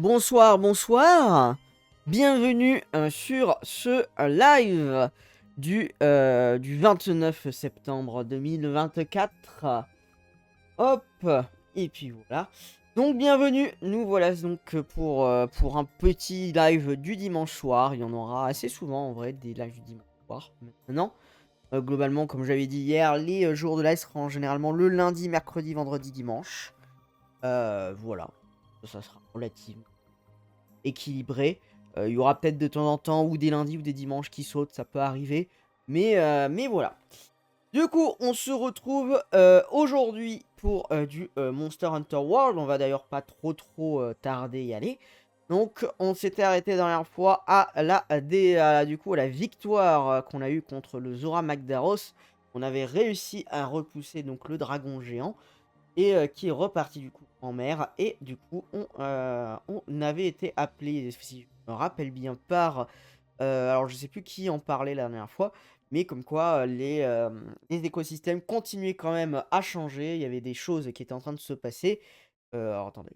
Bonsoir, bonsoir. Bienvenue sur ce live du 29 septembre 2024. Hop, et puis voilà. Donc bienvenue, nous voilà donc pour un petit live du dimanche soir. Il y en aura assez souvent en vrai des lives du dimanche soir maintenant. Globalement, comme j'avais dit hier, les jours de live seront généralement le lundi, mercredi, vendredi, dimanche. Voilà, ça sera relativement équilibré. Il y aura peut-être de temps en temps ou des lundis ou des dimanches qui sautent, ça peut arriver. Mais voilà. Du coup, on se retrouve aujourd'hui pour du Monster Hunter World. On va d'ailleurs pas trop tarder y aller. Donc, on s'était arrêté la dernière fois à la victoire qu'on a eue contre le Zora Magdaros. On avait réussi à repousser donc le dragon géant et qui est reparti du coup en mer. Et du coup, on avait été appelé, si je me rappelle bien, par... alors, je sais plus qui en parlait la dernière fois, mais comme quoi les écosystèmes continuaient quand même à changer. Il y avait des choses qui étaient en train de se passer. Alors, attendez.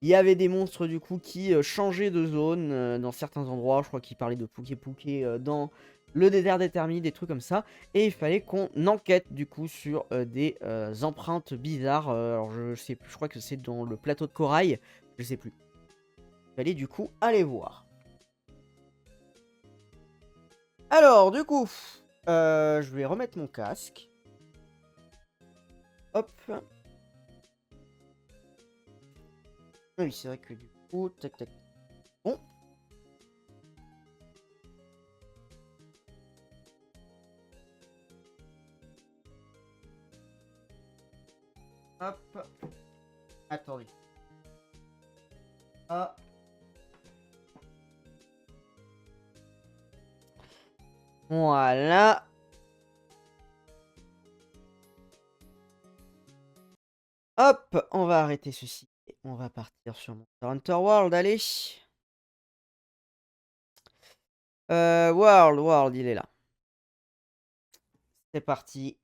Il y avait des monstres du coup qui changeaient de zone dans certains endroits. Je crois qu'il parlait de Pouké Pouké dans le désert des Termites, des trucs comme ça. Et il fallait qu'on enquête du coup sur des empreintes bizarres. Alors je sais plus, je crois que c'est dans le plateau de corail. Je sais plus. Il fallait du coup aller voir. Alors du coup, je vais remettre mon casque. Hop. Oui, c'est vrai que du coup, tac tac. Bon. Hop. Attendez. Ah. Voilà. Hop, on va arrêter ceci. Et on va partir sur Monster Hunter World, allez. World, il est là. C'est parti.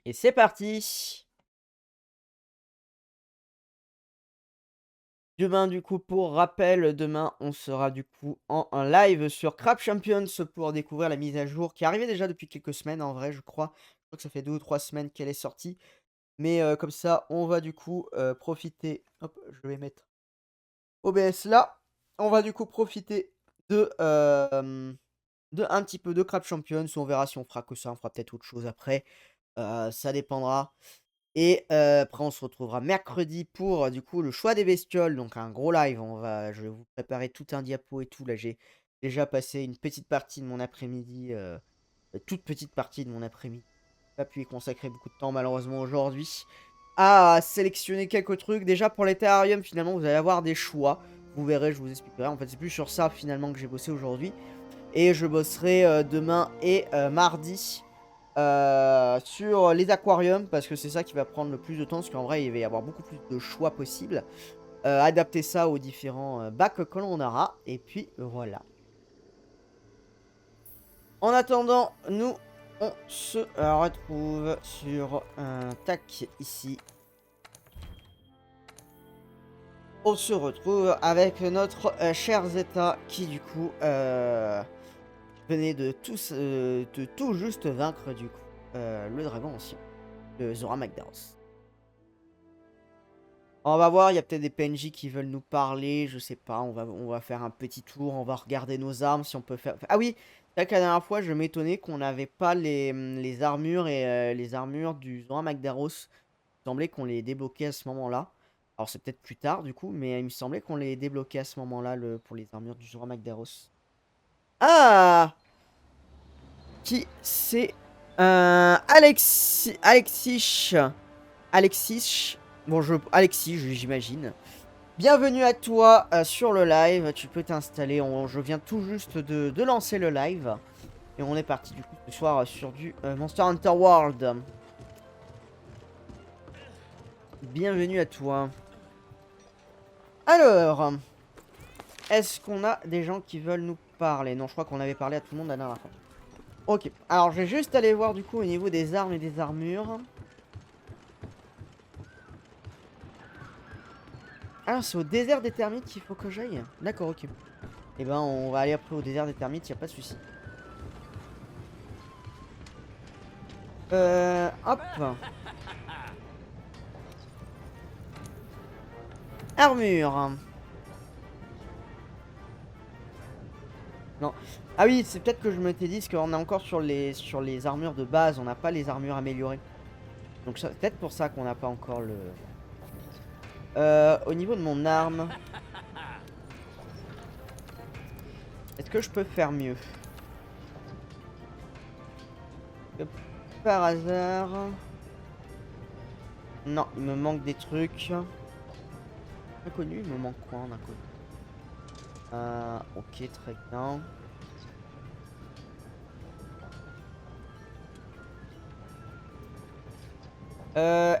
Et c'est parti. Demain, du coup, pour rappel, demain, on sera du coup en live sur Crab Champions pour découvrir la mise à jour qui arrivait déjà depuis quelques semaines, en vrai, je crois. Je crois que ça fait 2 ou 3 semaines qu'elle est sortie. Mais comme ça, on va du coup profiter. Hop, je vais mettre OBS là. On va du coup profiter de un petit peu de Crab Champions. On verra si on fera que ça. On fera peut-être autre chose après. Ça dépendra. Et après, on se retrouvera mercredi pour du coup le choix des bestioles. Donc un gros live. Je vais vous préparer tout un diapo et tout. Là, j'ai déjà passé une petite partie de mon après-midi. Toute petite partie de mon après-midi. J'ai pas pu y consacrer beaucoup de temps malheureusement aujourd'hui. À sélectionner quelques trucs. Déjà pour les terrariums, finalement, vous allez avoir des choix. Vous verrez, je vous expliquerai. En fait, c'est plus sur ça finalement que j'ai bossé aujourd'hui. Et je bosserai demain et mardi sur les aquariums parce que c'est ça qui va prendre le plus de temps parce qu'en vrai il va y avoir beaucoup plus de choix possibles. Adapter ça aux différents bacs que l'on aura et puis voilà. En attendant, nous on se retrouve sur un tac ici. On se retrouve avec notre cher Zeta qui du coup venait de tout juste vaincre du coup le dragon ancien, le Zora Magdaros. On va voir, il y a peut-être des PNJ qui veulent nous parler, je sais pas, on va faire un petit tour, on va regarder nos armes si on peut faire... Ah oui, c'est vrai que la dernière fois je m'étonnais qu'on n'avait pas les armures et les armures du Zora Magdaros. Il me semblait qu'on les débloquait à ce moment-là. Alors c'est peut-être plus tard du coup, mais il me semblait qu'on les débloquait à ce moment-là pour les armures du Zora Magdaros. Ah! Qui c'est Alexis. Bon, Alexis, j'imagine. Bienvenue à toi sur le live. Tu peux t'installer. Je viens tout juste de lancer le live. Et on est parti du coup ce soir sur du Monster Hunter World. Bienvenue à toi. Alors, est-ce qu'on a des gens qui veulent nous parler? Non, je crois qu'on avait parlé à tout le monde la dernière fois. Ok, alors je vais juste aller voir du coup au niveau des armes et des armures. Ah, c'est au désert des termites qu'il faut que j'aille. D'accord, ok. Et ben, on va aller après au désert des termites, y a pas de souci. Hop. Armure. Non. Ah oui, c'est peut-être que je m'étais dit, parce qu'on est encore sur les armures de base, on n'a pas les armures améliorées. Donc c'est peut-être pour ça qu'on n'a pas encore le... au niveau de mon arme... Est-ce que je peux faire mieux? Par hasard... Non, il me manque des trucs. Inconnu, il me manque quoi en inconnu? Ok, très bien.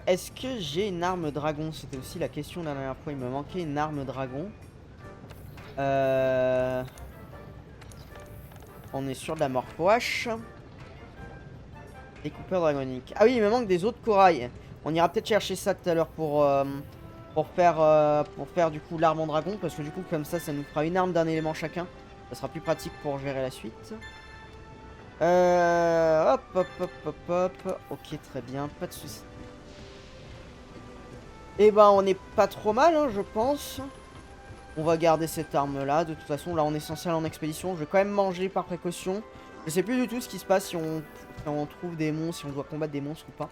Est-ce que j'ai une arme dragon? C'était aussi la question de la dernière fois. Il me manquait une arme dragon. On est sur de la morpho-hache. Découpeur dragonique. Ah oui, il me manque des os de corail. On ira peut-être chercher ça tout à l'heure pour faire du coup l'arme en dragon. Parce que du coup, comme ça nous fera une arme d'un élément chacun. Ça sera plus pratique pour gérer la suite. Hop, hop, hop, hop, hop. Ok, très bien, pas de soucis. Et ben, on n'est pas trop mal, hein, je pense. On va garder cette arme-là. De toute façon, là, on est censé aller en expédition. Je vais quand même manger par précaution. Je sais plus du tout ce qui se passe si on trouve des monstres, si on doit combattre des monstres ou pas.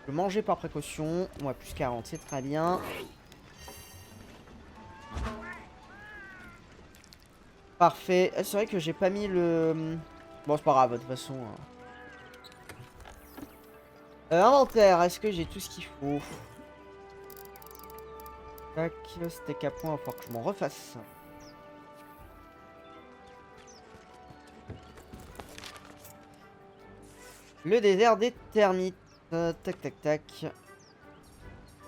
Je vais manger par précaution. Ouais, plus 40, c'est très bien. Parfait. C'est vrai que j'ai pas mis le... Bon, c'est pas grave, de toute façon. Inventaire, est-ce que j'ai tout ce qu'il faut? Tac, steak à point, il va falloir que je m'en refasse. Le désert des termites. Tac, tac, tac. Il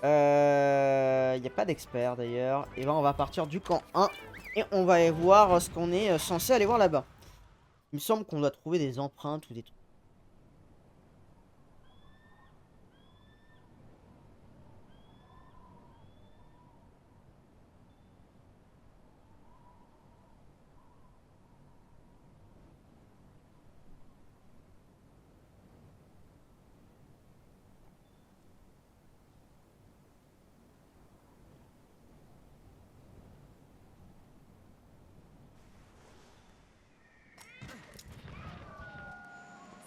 n'y a pas d'expert d'ailleurs. Et ben on va partir du camp 1. Et on va aller voir ce qu'on est censé aller voir là-bas. Il me semble qu'on doit trouver des empreintes ou des trucs.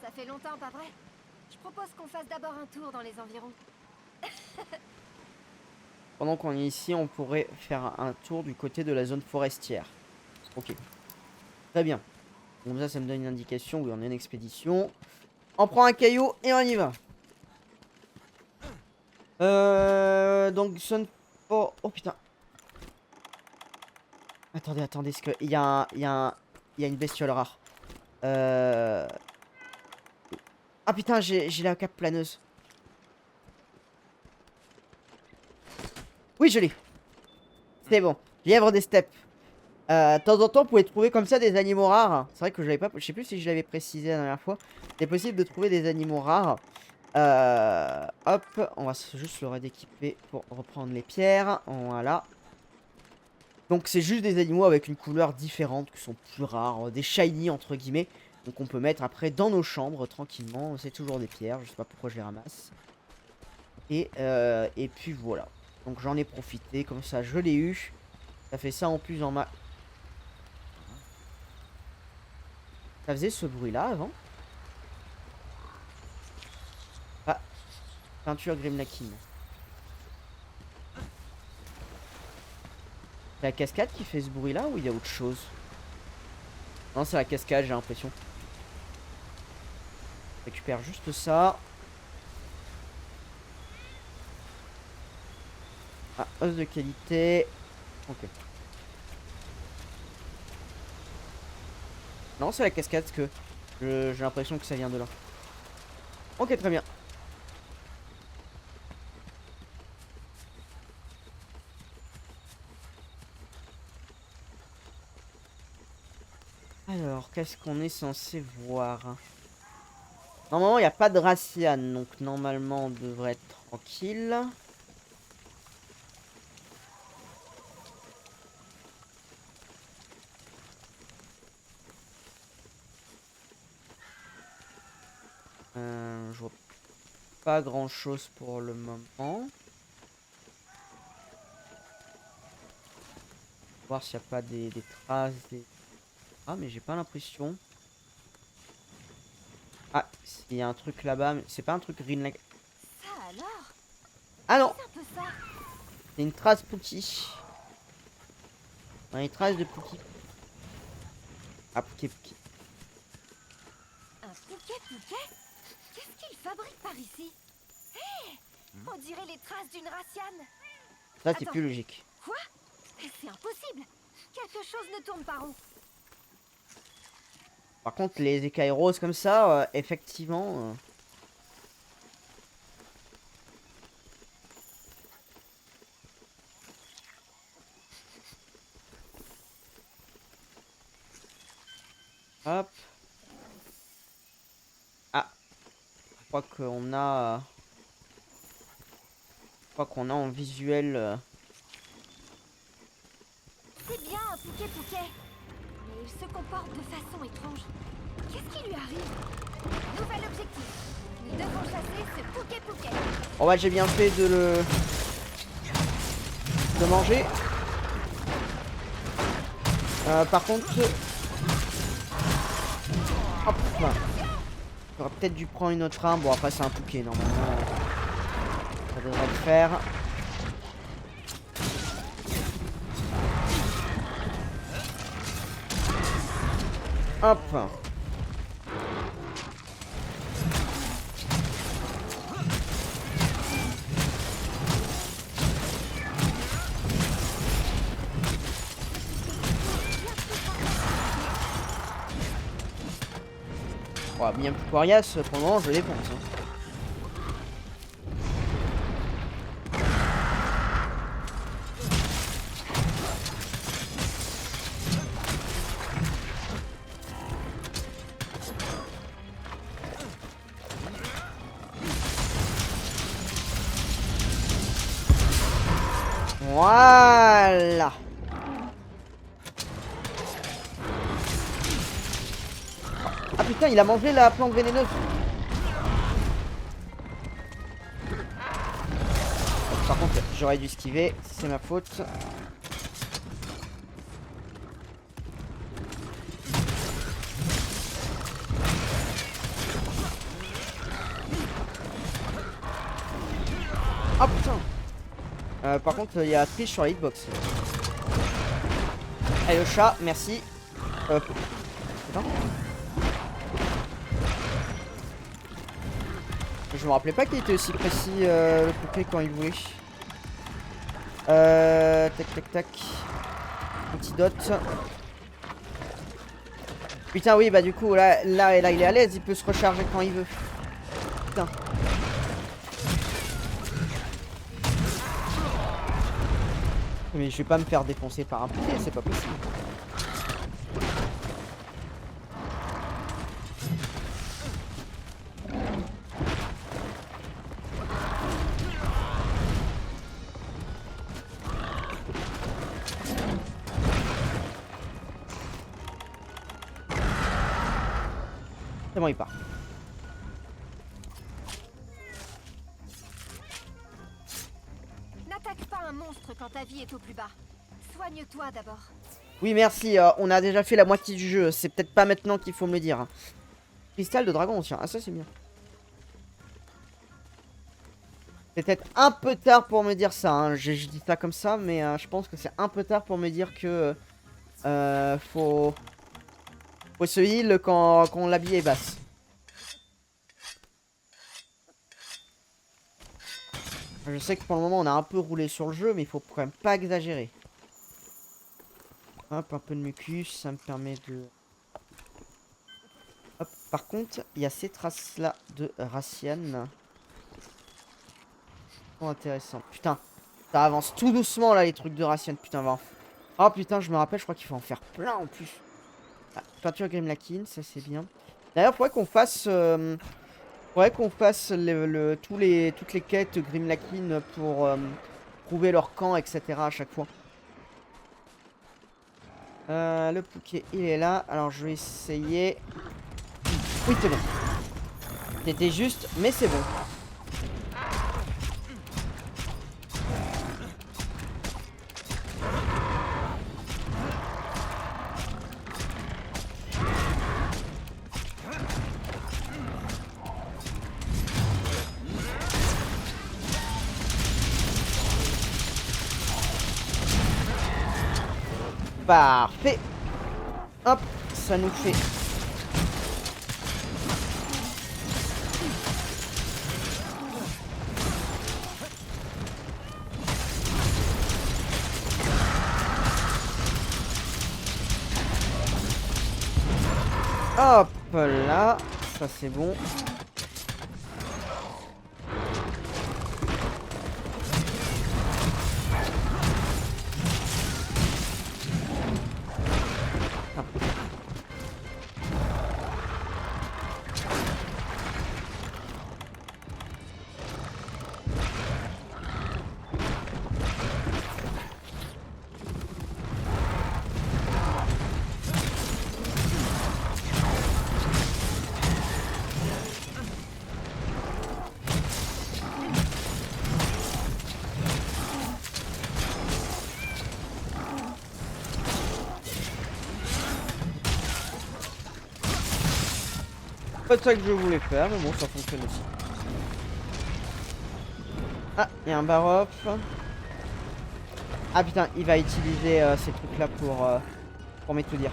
Ça fait longtemps, pas vrai? Je propose qu'on fasse d'abord un tour dans les environs. Pendant qu'on est ici, on pourrait faire un tour du côté de la zone forestière. Ok. Très bien. Bon, ça me donne une indication où on est en expédition. On prend un caillou et on y va. Donc, zone... Oh, oh putain. Attendez, attendez, est-ce qu'il y a il y a une bestiole rare. Ah putain, j'ai la cape planeuse. Oui, je l'ai. C'est bon. Lièvre des steppes. De temps en temps, vous pouvez trouver comme ça des animaux rares. C'est vrai que je l'avais pas... Je sais plus si je l'avais précisé la dernière fois. C'est possible de trouver des animaux rares. Hop, on va juste le redéquiper pour reprendre les pierres. Voilà. Donc c'est juste des animaux avec une couleur différente qui sont plus rares. Des shiny entre guillemets. Donc on peut mettre après dans nos chambres tranquillement. C'est toujours des pierres. Je sais pas pourquoi je les ramasse. Et puis voilà. Donc j'en ai profité. Comme ça, je l'ai eu. Ça fait ça en plus dans ma... Ça faisait ce bruit-là avant? Ah, peinture Grimlakin. C'est la cascade qui fait ce bruit-là ou il y a autre chose? Non, c'est la cascade, j'ai l'impression. Je récupère juste ça. Ah, os de qualité. Ok. Non, c'est la cascade que j'ai l'impression que ça vient de là. Ok, très bien. Alors, qu'est-ce qu'on est censé voir? Normalement, il n'y a pas de Racian, donc normalement, on devrait être tranquille. je vois pas grand chose pour le moment. Voir s'il n'y a pas des traces. Ah, mais j'ai pas l'impression. Ah, il y a un truc là-bas, mais c'est pas un truc green like. Ça alors? Ah non, C'est un peu ça. c'est une trace Pookie. On a une trace de Pookie. Ah, Pookie. Un Pouquet? Qu'est-ce qu'il fabrique par ici? Hé, on dirait les traces d'une Raciane. Ça, c'est Attends. plus logique. Quoi? C'est impossible. Quelque chose ne tourne pas rond. Par contre, les écailles roses comme ça, effectivement. Hop. Ah. Je crois qu'on a. Je crois qu'on a en visuel. C'est bien un Pouquet. Mais il se comporte de façon étrange. Qu'est-ce qui lui arrive? Nouvel objectif. Nous devons chasser ce Pouquet. Bon bah j'ai bien fait de manger. Par contre. Hop. J'aurais peut-être dû prendre une autre arme. Bon après c'est un Pouquet normalement. Ça devrait le faire. Hop. Bon, bien plus coriace, pour le moment je le défonce. Hein. Voilà. Ah putain, il a mangé la plante vénéneuse. Par contre, j'aurais dû esquiver, c'est ma faute. Ah putain. Par contre, il y a triche sur la hitbox. Allez, le chat, merci. Putain. Je me rappelais pas qu'il était aussi précis le Pouquet quand il voulait. Tac. Antidote. Putain oui bah du coup là il est à l'aise, il peut se recharger quand il veut. Putain. Mais je vais pas me faire défoncer par un Pouquet, c'est pas possible. C'est bon, il part. N'attaque pas un monstre quand ta vie est au plus bas. Soigne-toi d'abord. Oui, merci, on a déjà fait la moitié du jeu. C'est peut-être pas maintenant qu'il faut me le dire. Hein. Cristal de dragon ancien. Ah, ça, c'est bien. C'est peut-être un peu tard pour me dire ça. Hein. Je dis ça comme ça, mais je pense que c'est un peu tard pour me dire que faut se heal quand la vie est basse. Je sais que pour le moment on a un peu roulé sur le jeu, mais il faut quand même pas exagérer. Hop, un peu de mucus, ça me permet de... Hop, par contre, il y a ces traces là de Raciane. Oh, intéressant. Putain, ça avance tout doucement là les trucs de Raciane. Putain, va. Oh putain, je me rappelle, je crois qu'il faut en faire plein en plus. Ah, peinture Grimlakin, ça c'est bien. D'ailleurs, faudrait qu'on fasse... toutes les quêtes Grimlakin pour trouver leur camp, etc. à chaque fois. Le Pouquet, il est là. Alors, je vais essayer... Oui, c'est bon. C'était juste, mais c'est bon. Parfait. Hop, ça nous fait... Hop là, ça c'est bon. Pas ça que je voulais faire, mais bon, ça fonctionne aussi. Ah, il y a un bar-off. Ah putain, il va utiliser ces trucs-là pour m'étourdir.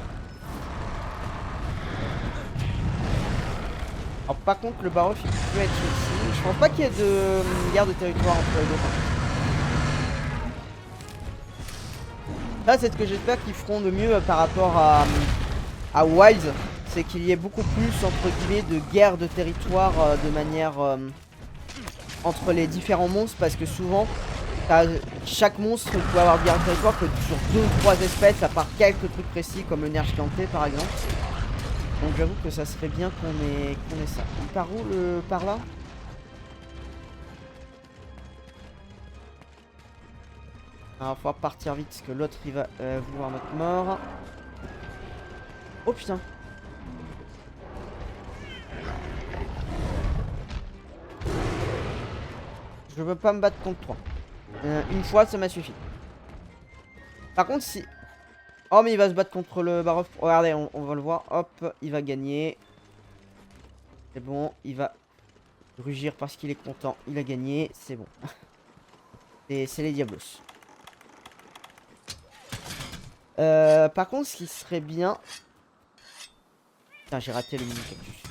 Alors par contre, le bar-off, il peut être ici. Je pense pas qu'il y ait de guerre de territoire entre les deux. Là, c'est ce que j'espère qu'ils feront de mieux par rapport à Wilds. C'est qu'il y ait beaucoup plus, entre guillemets, de guerre de territoire de manière entre les différents monstres, parce que souvent chaque monstre peut avoir guerre de territoire que sur 2 ou 3 espèces, à part quelques trucs précis comme le nerf ganté par exemple. Donc j'avoue que ça serait bien qu'on ait ça. Par où par là? Alors il va falloir partir vite parce que l'autre il va vouloir notre mort. Oh putain. Je veux pas me battre contre 3. Une fois ça m'a suffi. Par contre si... Oh mais il va se battre contre le Barof. Regardez, on va le voir. Hop, il va gagner. C'est bon, il va rugir parce qu'il est content. Il a gagné, c'est bon. C'est les Diablos. Par contre, ce qui serait bien... Putain, j'ai raté le mini-cactus.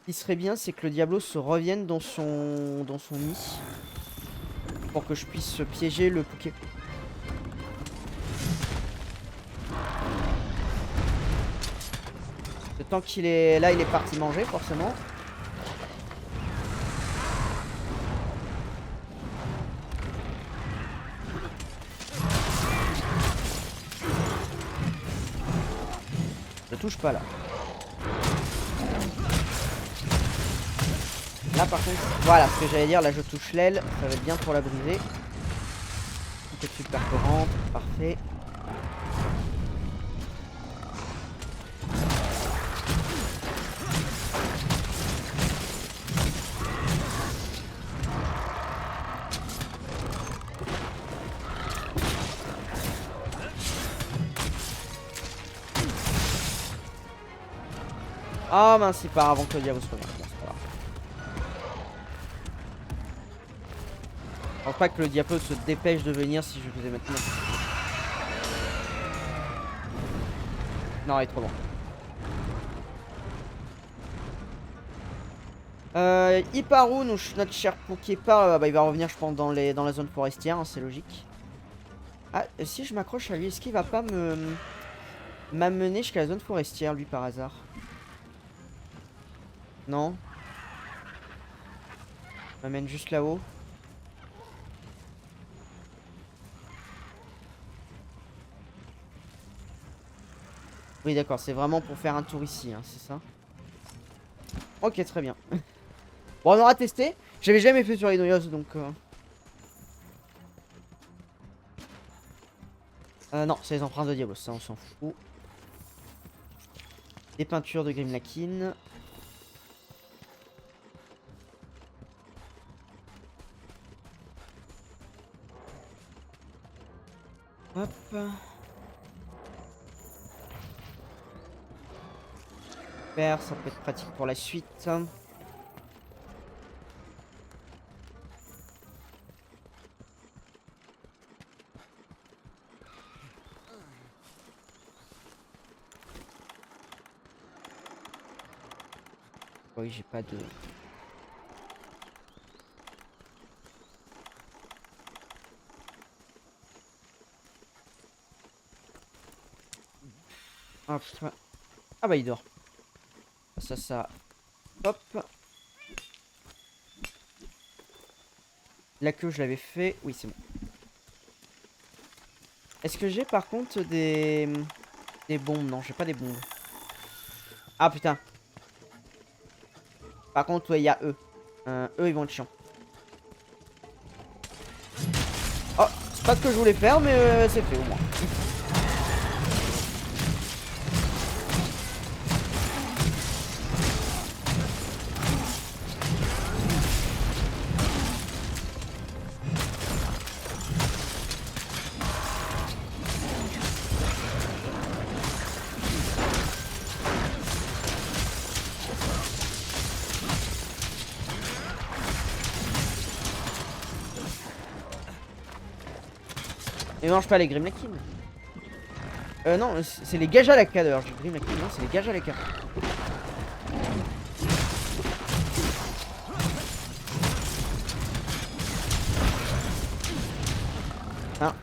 Ce qui serait bien, c'est que le Diablos se revienne dans son nid. Pour que je puisse piéger le Poké. Le temps qu'il est là, il est parti manger, forcément. Je touche pas là. Là par contre, voilà ce que j'allais dire, là je touche l'aile, ça va être bien pour la briser. Petite super courante, parfait. Ah mince, il part avant que le diable soit là. Bon, c'est pas grave. Je pense pas que le diable se dépêche de venir si je le faisais maintenant. Non, il est trop loin. Il part où notre cher Poképa? Bah, il va revenir je pense dans la zone forestière, hein, c'est logique. Ah, si je m'accroche à lui, est-ce qu'il va pas m'amener jusqu'à la zone forestière lui par hasard? Non. M'amène juste là-haut. Oui d'accord, c'est vraiment pour faire un tour ici, hein, c'est ça? Ok, très bien. Bon, on aura testé. J'avais jamais fait sur les Noyos, donc... non, c'est les empreintes de Diablos, ça on s'en fout. Des peintures de Grimlakin. Hop. Super, ça peut être pratique pour la suite. Oui, j'ai pas de... Hop. Ah bah il dort. Ça. Hop. La queue, je l'avais fait. Oui, c'est bon. Est-ce que j'ai par contre des... Des bombes? Non, j'ai pas des bombes. Ah putain. Par contre, ouais, il y a eux. Eux, ils vont être chiants. Oh, c'est pas ce que je voulais faire, mais c'est fait au moins. Et mange pas les Grimlakin. Non, c'est les Gajalaka d'ailleurs. J'ai Grimlakin, non, c'est les Gajalaka. Hein.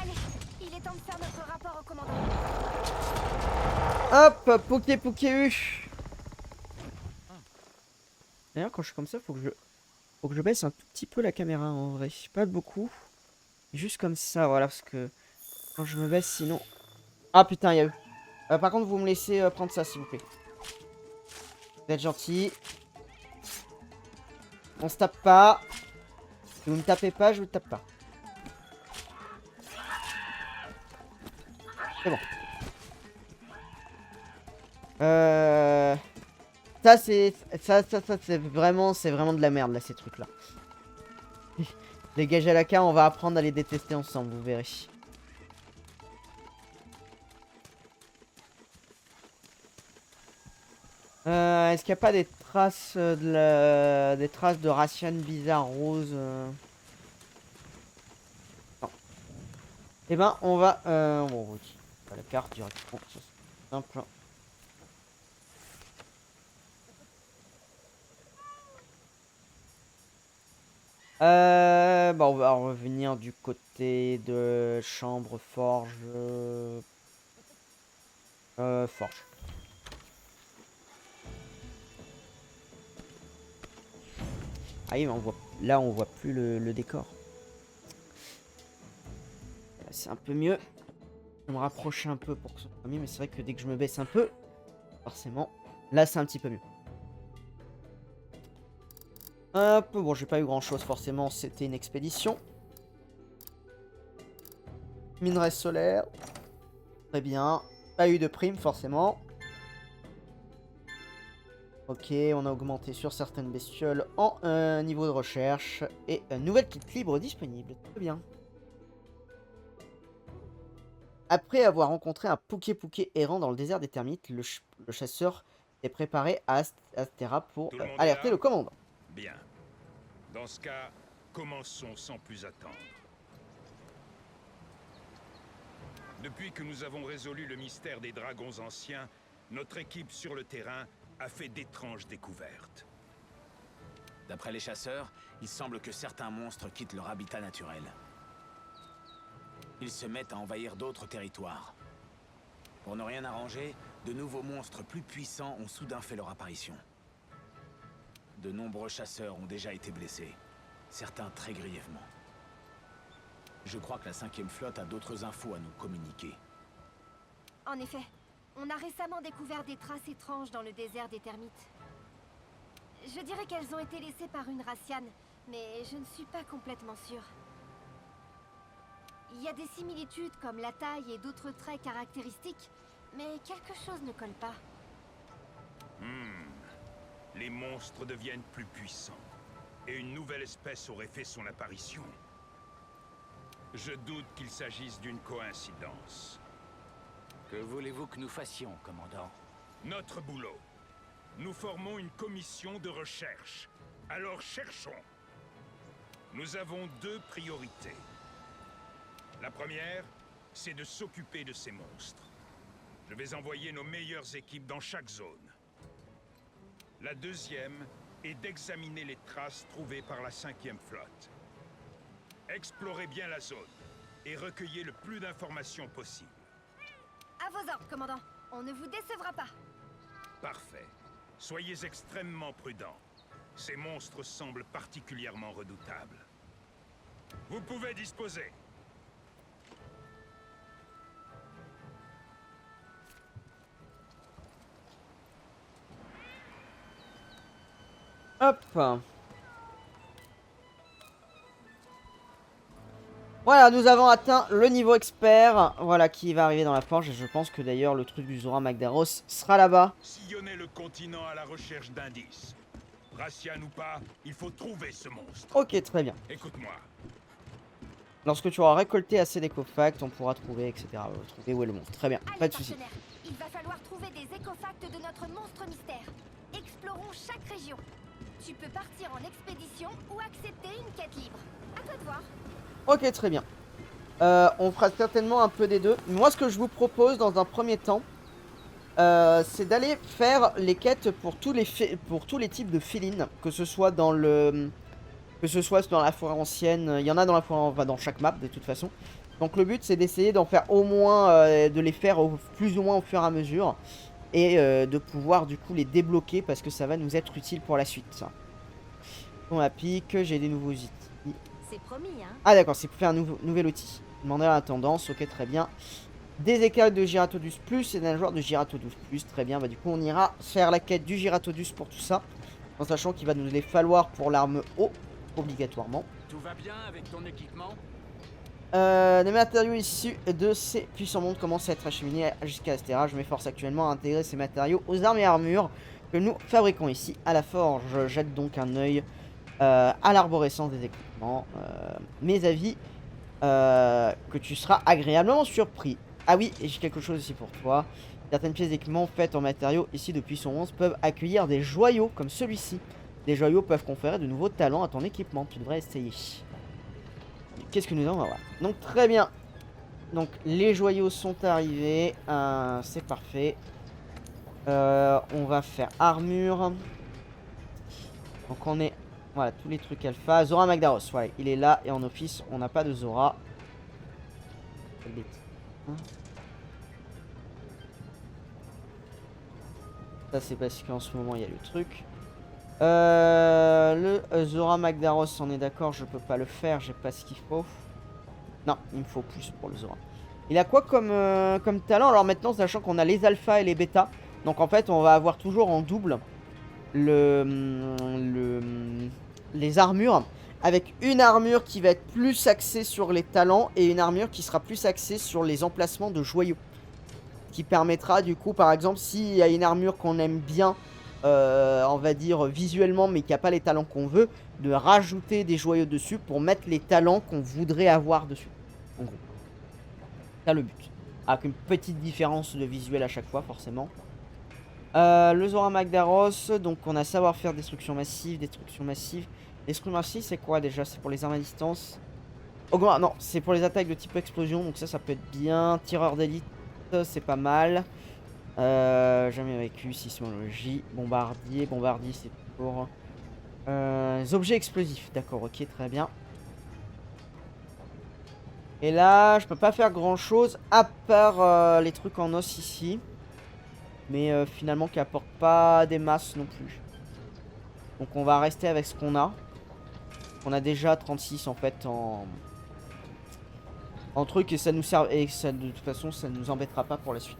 Allez, il est temps de faire notre rapport au commandant. Hop, Poké. D'ailleurs, quand je suis comme ça, faut que je baisse un tout petit peu la caméra en vrai. Pas beaucoup. Juste comme ça, voilà, parce que quand je me baisse, sinon. Ah putain, il y a eux. Par contre, vous me laissez prendre ça, s'il vous plaît. Vous êtes gentil. On se tape pas. Si vous me tapez pas, je vous tape pas. C'est bon. Ça c'est c'est vraiment de la merde là ces trucs là. Les Gajalaka, on va apprendre à les détester ensemble, vous verrez. Est-ce qu'il n'y a pas des traces des traces de Rathian bizarre rose Non. Eh ben on va bon, on va la carte directement. Ça, c'est simple. Bah on va revenir du côté de chambre forge. Forge. Ah oui, mais là on voit plus le décor. C'est un peu mieux. Je vais me rapprocher un peu pour que ce soit mieux, mais c'est vrai que dès que je me baisse un peu, forcément, là c'est un petit peu mieux. Hop, bon, j'ai pas eu grand chose forcément, c'était une expédition. Minerai solaire. Très bien. Pas eu de prime forcément. Ok, on a augmenté sur certaines bestioles en niveau de recherche. Et une nouvelle kit libre disponible. Très bien. Après avoir rencontré un Pouké errant dans le désert des termites, le chasseur est préparé à Astera pour Tout le monde est alerter là le commandant. Bien. Dans ce cas, commençons sans plus attendre. Depuis que nous avons résolu le mystère des dragons anciens, notre équipe sur le terrain a fait d'étranges découvertes. D'après les chasseurs, il semble que certains monstres quittent leur habitat naturel. Ils se mettent à envahir d'autres territoires. Pour ne rien arranger, de nouveaux monstres plus puissants ont soudain fait leur apparition. De nombreux chasseurs ont déjà été blessés, certains très grièvement. Je crois que la 5e flotte a d'autres infos à nous communiquer. En effet, On a récemment découvert des traces étranges dans le désert des termites. Je dirais qu'elles ont été laissées par une Rassiane, mais je ne suis pas complètement sûre. Il y a des similitudes comme la taille et d'autres traits caractéristiques, mais quelque chose ne colle pas. Les monstres deviennent plus puissants, et une nouvelle espèce aurait fait son apparition. Je doute qu'il s'agisse d'une coïncidence. Que voulez-vous que nous fassions, commandant? Notre boulot. Nous formons une commission de recherche. Alors cherchons. Nous avons deux priorités. La première, c'est de s'occuper de ces monstres. Je vais envoyer nos meilleures équipes dans chaque zone. La deuxième est d'examiner les traces trouvées par la 5e flotte. Explorez bien la zone et recueillez le plus d'informations possible. À vos ordres, commandant. On ne vous décevra pas. Parfait. Soyez extrêmement prudents. Ces monstres semblent particulièrement redoutables. Vous pouvez disposer. Hop. Voilà, nous avons atteint le niveau expert. Voilà qui va arriver dans la forge. Et je pense que d'ailleurs le truc du Zora Magdaros sera là-bas. Sillonnez le continent à la recherche d'indices. Rassian ou pas, il faut trouver ce monstre. Ok, très bien. Écoute-moi. Lorsque tu auras récolté assez d'écofacts, on pourra trouver, etc. Trouver où est le monstre. Très bien, Allez, pas de soucis. partenaire, il va falloir trouver des écofacts de notre monstre mystère. Explorons chaque région. Tu peux partir en expédition ou accepter une quête libre. À toi de voir. Ok, très bien. On fera certainement un peu des deux. Moi, ce que je vous propose dans un premier temps, c'est d'aller faire les quêtes pour tous les types de félines, que ce soit dans la forêt ancienne. Il y en a dans la forêt, dans chaque map de toute façon. Donc le but, c'est d'essayer d'en faire au moins, de les faire plus ou moins au fur et à mesure, et de pouvoir du coup les débloquer parce que ça va nous être utile pour la suite. Ça. On applique, j'ai des nouveaux outils. C'est promis, hein. Ah d'accord, c'est pour faire un nouvel outil. Demander à la tendance, ok, très bien. Des écailles de Giratodus Plus et d'un joueur de Giratodus Plus, très bien. Bah du coup on ira faire la quête du Giratodus pour tout ça, en sachant qu'il va nous les falloir pour l'arme eau, obligatoirement. Tout va bien avec ton équipement? Les matériaux issus de ces puissants mondes commencent à être acheminés jusqu'à Astera. Je m'efforce actuellement à intégrer ces matériaux aux armes et armures que nous fabriquons ici à la forge. Je jette donc un œil à l'arborescence des équipements. Mes avis, que tu seras agréablement surpris. Ah oui, et j'ai quelque chose ici pour toi. Certaines pièces d'équipement faites en matériaux ici de puissant 11 peuvent accueillir des joyaux comme celui-ci. Des joyaux peuvent conférer de nouveaux talents à ton équipement. Tu devrais essayer. Qu'est-ce que nous avons? Voilà. Donc très bien. Donc les joyaux sont arrivés. C'est parfait. On va faire armure. Donc on est... Voilà, tous les trucs alpha. Zora Magdaros, ouais, il est là. Et en office, on n'a pas de Zora. Ça, c'est parce qu'en ce moment, il y a le truc. Le Zora Magdaros, on est d'accord, je peux pas le faire. J'ai pas ce qu'il faut. Non, il me faut plus pour le Zora. Il a quoi comme talent? Alors maintenant, sachant qu'on a les alphas et les bêtas. Donc en fait, on va avoir toujours en double les armures, avec une armure qui va être plus axée sur les talents et une armure qui sera plus axée sur les emplacements de joyaux, qui permettra du coup, par exemple, s'il y a une armure qu'on aime bien, on va dire visuellement, mais qui n'a pas les talents qu'on veut, de rajouter des joyaux dessus pour mettre les talents qu'on voudrait avoir dessus, en gros. C'est le but, avec une petite différence de visuel à chaque fois, forcément. Le Zora Magdaros, donc on a savoir-faire, destruction massive. Destruction massive, c'est quoi déjà? C'est pour les armes à distance. Oh non, c'est pour les attaques de type explosion, donc ça peut être bien. Tireur d'élite, c'est pas mal. Jamais vécu, sismologie. Bombardier c'est pour les objets explosifs, d'accord, ok, très bien. Et là, je peux pas faire grand chose à part les trucs en os ici. Mais finalement qui apporte pas des masses non plus. Donc on va rester avec ce qu'on a. On a déjà 36 en fait en truc, et ça nous sert, et ça, de toute façon ça nous embêtera pas pour la suite.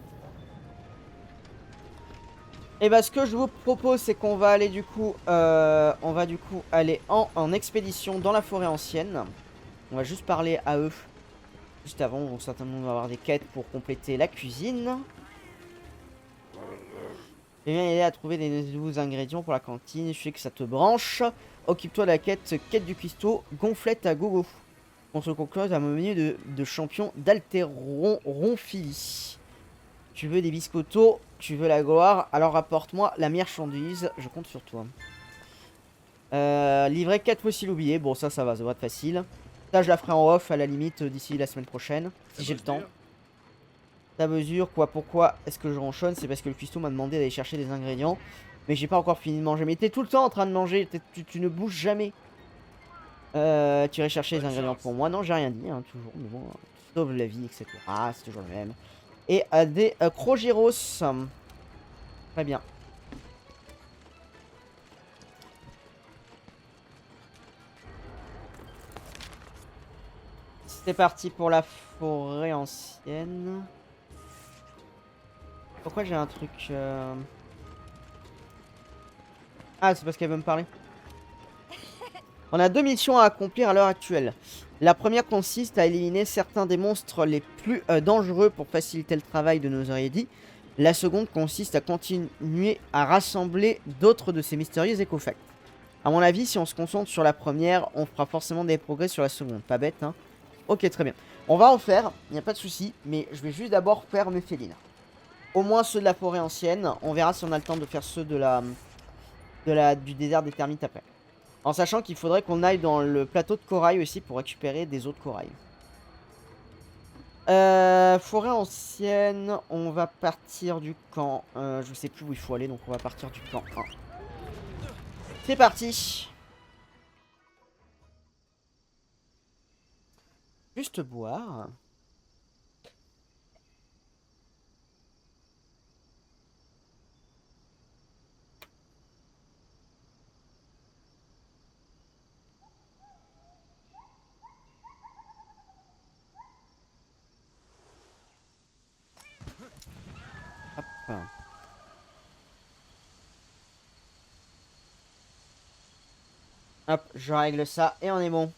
Et bah ce que je vous propose c'est qu'on va aller du coup aller en expédition dans la forêt ancienne. On va juste parler à eux juste avant, donc certainement on va avoir des quêtes pour compléter la cuisine. J'ai bien aidé à trouver des nouveaux ingrédients pour la cantine, je sais que ça te branche. Occupe-toi de la quête du cuistot, gonflette à gogo. On se conclut à mon menu de champion d'Alteronronphilie. Tu veux des biscottos, tu veux la gloire, alors apporte-moi la marchandise, je compte sur toi. Livrer 4 fossiles oubliés, bon ça va, ça va être facile. Ça je la ferai en off à la limite d'ici la semaine prochaine, si j'ai le temps. Ta mesure, quoi, pourquoi est-ce que je ronchonne? C'est parce que le cuistot m'a demandé d'aller chercher des ingrédients. Mais j'ai pas encore fini de manger. Mais t'es tout le temps en train de manger, tu ne bouges jamais. Tu irais chercher les ingrédients pour moi. Non, j'ai rien dit, hein, toujours. Mais bon, sauve la vie, etc. Ah, c'est toujours le même. Et des Krogyros. Très bien. C'est parti pour la forêt ancienne. Pourquoi j'ai un truc... Ah, c'est parce qu'elle veut me parler. On a 2 missions à accomplir à l'heure actuelle. La première consiste à éliminer certains des monstres les plus dangereux pour faciliter le travail de nos érudits. La seconde consiste à continuer à rassembler d'autres de ces mystérieux écofacts. A mon avis, si on se concentre sur la première, on fera forcément des progrès sur la seconde. Pas bête, hein? Ok, très bien. On va en faire, il n'y a pas de souci, mais je vais juste d'abord faire mes félines. Au moins ceux de la forêt ancienne. On verra si on a le temps de faire ceux du désert des termites après. En sachant qu'il faudrait qu'on aille dans le plateau de corail aussi pour récupérer des autres corail. Forêt ancienne, on va partir du camp. Je sais plus où il faut aller, donc on va partir du camp 1. C'est parti. Juste boire. Hop. Hop, je règle ça et on est bon.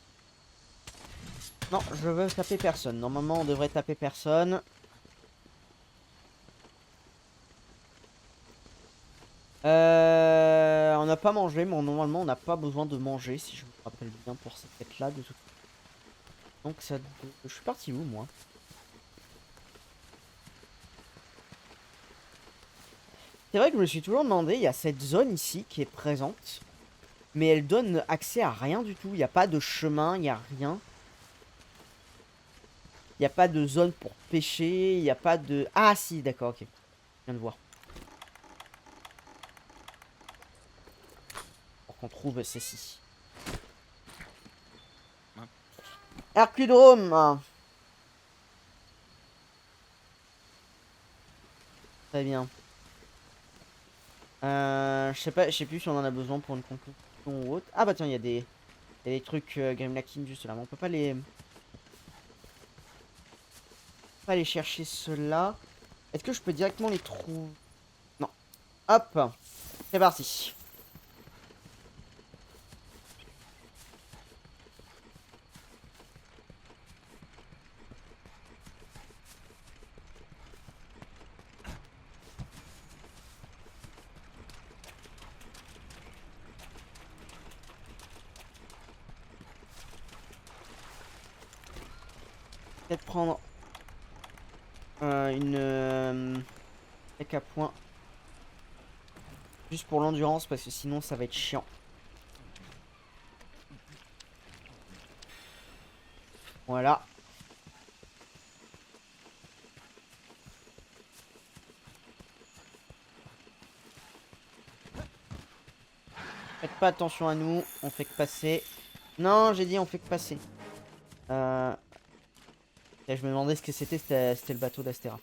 Non, je veux taper personne. Normalement, on devrait taper personne. On n'a pas mangé, mais normalement, on n'a pas besoin de manger, si je me rappelle bien, pour cette quête-là. De toute... Donc, ça... Je suis parti où, moi? C'est vrai que je me suis toujours demandé, il y a cette zone ici qui est présente. Mais elle donne accès à rien du tout. Il n'y a pas de chemin, il n'y a rien. Il n'y a pas de zone pour pêcher, il n'y a pas de... Ah si, d'accord, ok. Je viens de voir. Pour qu'on trouve ceci. Hercudrome. Très bien. Je sais pas, je sais plus si on en a besoin pour une conclusion ou autre. Ah bah tiens, il y a des trucs Grimlakin juste là. Mais on peut pas les... Pas aller chercher ceux-là. Est-ce que je peux directement les trouver? Non. Hop. C'est parti. Peut-être prendre une tech à point. Juste pour l'endurance parce que sinon ça va être chiant. Voilà. Faites pas attention à nous, on fait que passer. Non, j'ai dit on fait que passer. Et je me demandais ce que c'était le bateau d'Astera.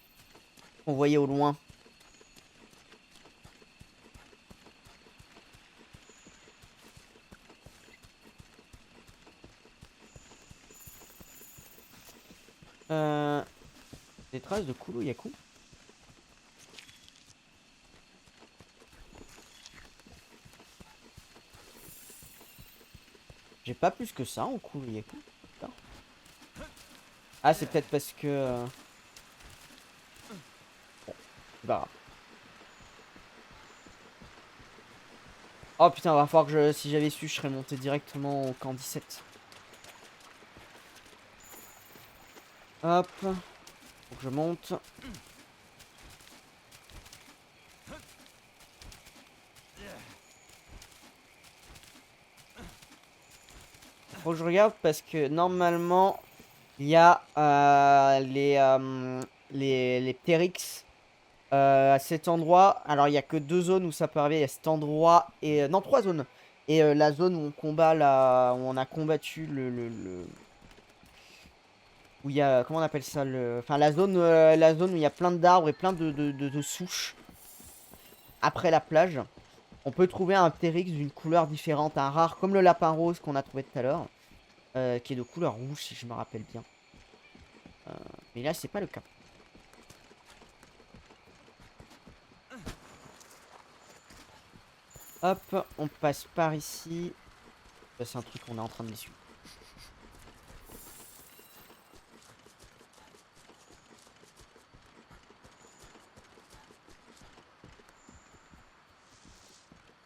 On voyait au loin. Des traces de Kulu Yaku. J'ai pas plus que ça en courrier. Putain. Ah, c'est peut-être parce que... Bon, c'est pas grave. Oh putain, va falloir que je... Si j'avais su, je serais monté directement au camp 17. Hop. Faut que je monte. Faut que je regarde parce que normalement, il y a les Ptérix à cet endroit. Alors, il n'y a que 2 zones où ça peut arriver. Il y a cet endroit et... non, 3 zones. Et la zone où on combat, là, où on a combattu où il y a... Comment on appelle ça enfin, la zone où il y a plein d'arbres et plein de souches. Après la plage. On peut trouver un Ptérix d'une couleur différente. Un rare, comme le lapin rose qu'on a trouvé tout à l'heure. Qui est de couleur rouge, si je me rappelle bien. Mais là, c'est pas le cas. Hop, on passe par ici. Ça, c'est un truc qu'on est en train de suivre.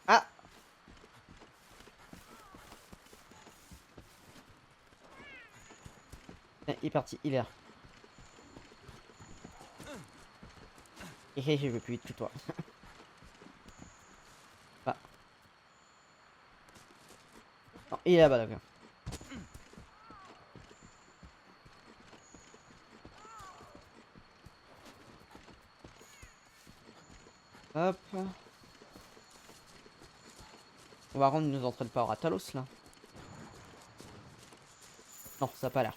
Ah! Il est parti, il est là. Et je vais plus vite que toi. Ah. Non, il est là-bas, d'accord. Hop. On va rendre, il nous entraîne pas à Talos là. Non, ça a pas l'air.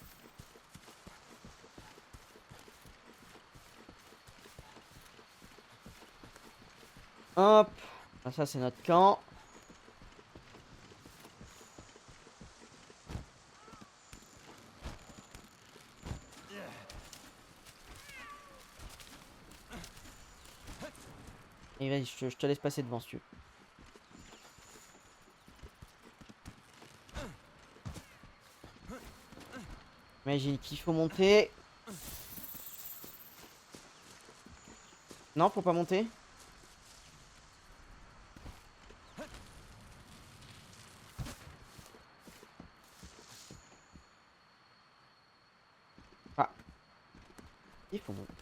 Hop. Ah, ça c'est notre camp. Et vas-y, je te laisse passer devant si tu veux. Imagine qu'il faut monter. Non, faut pas monter. Ah. Il faut monter.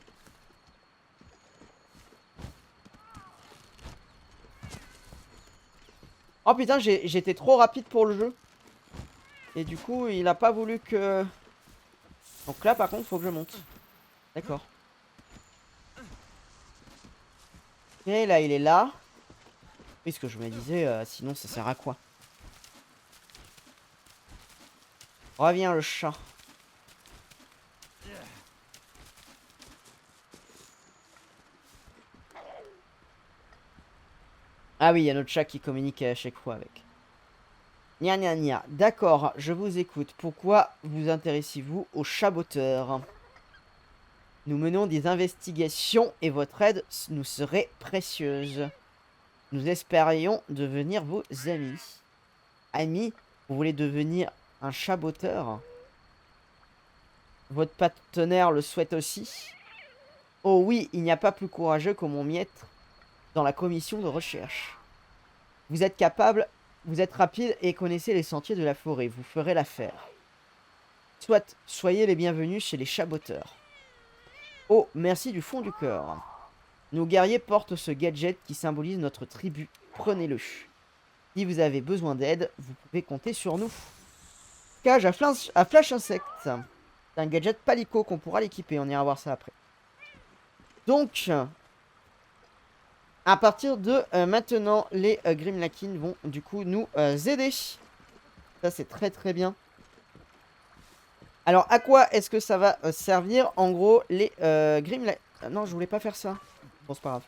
Oh putain, j'étais trop rapide pour le jeu. Et du coup, il a pas voulu que... Donc là, par contre, faut que je monte. D'accord. Et là, il est là. Oui, ce que je me disais, sinon ça sert à quoi? Reviens le chat. Ah oui, il y a notre chat qui communique à chaque fois avec. Nia nia nia. D'accord, je vous écoute. Pourquoi vous intéressez-vous aux chaboteurs? Nous menons des investigations et votre aide nous serait précieuse. Nous espérions devenir vos amis. Amis, vous voulez devenir un chaboteur? Votre partenaire le souhaite aussi? Oh oui, il n'y a pas plus courageux que mon maître dans la commission de recherche. Vous êtes capable, vous êtes rapide et connaissez les sentiers de la forêt. Vous ferez l'affaire. Soit, soyez les bienvenus chez les chaboteurs. Oh, merci du fond du cœur. Nos guerriers portent ce gadget qui symbolise notre tribu. Prenez-le. Si vous avez besoin d'aide, vous pouvez compter sur nous. Cage à flash insecte. C'est un gadget palico qu'on pourra l'équiper. On ira voir ça après. Donc, à partir de maintenant, les Grimlakin vont du coup nous aider. Ça, c'est très très bien. Alors, à quoi est-ce que ça va servir? En gros, les Grimlakin... Non, je voulais pas faire ça. Bon, c'est pas grave.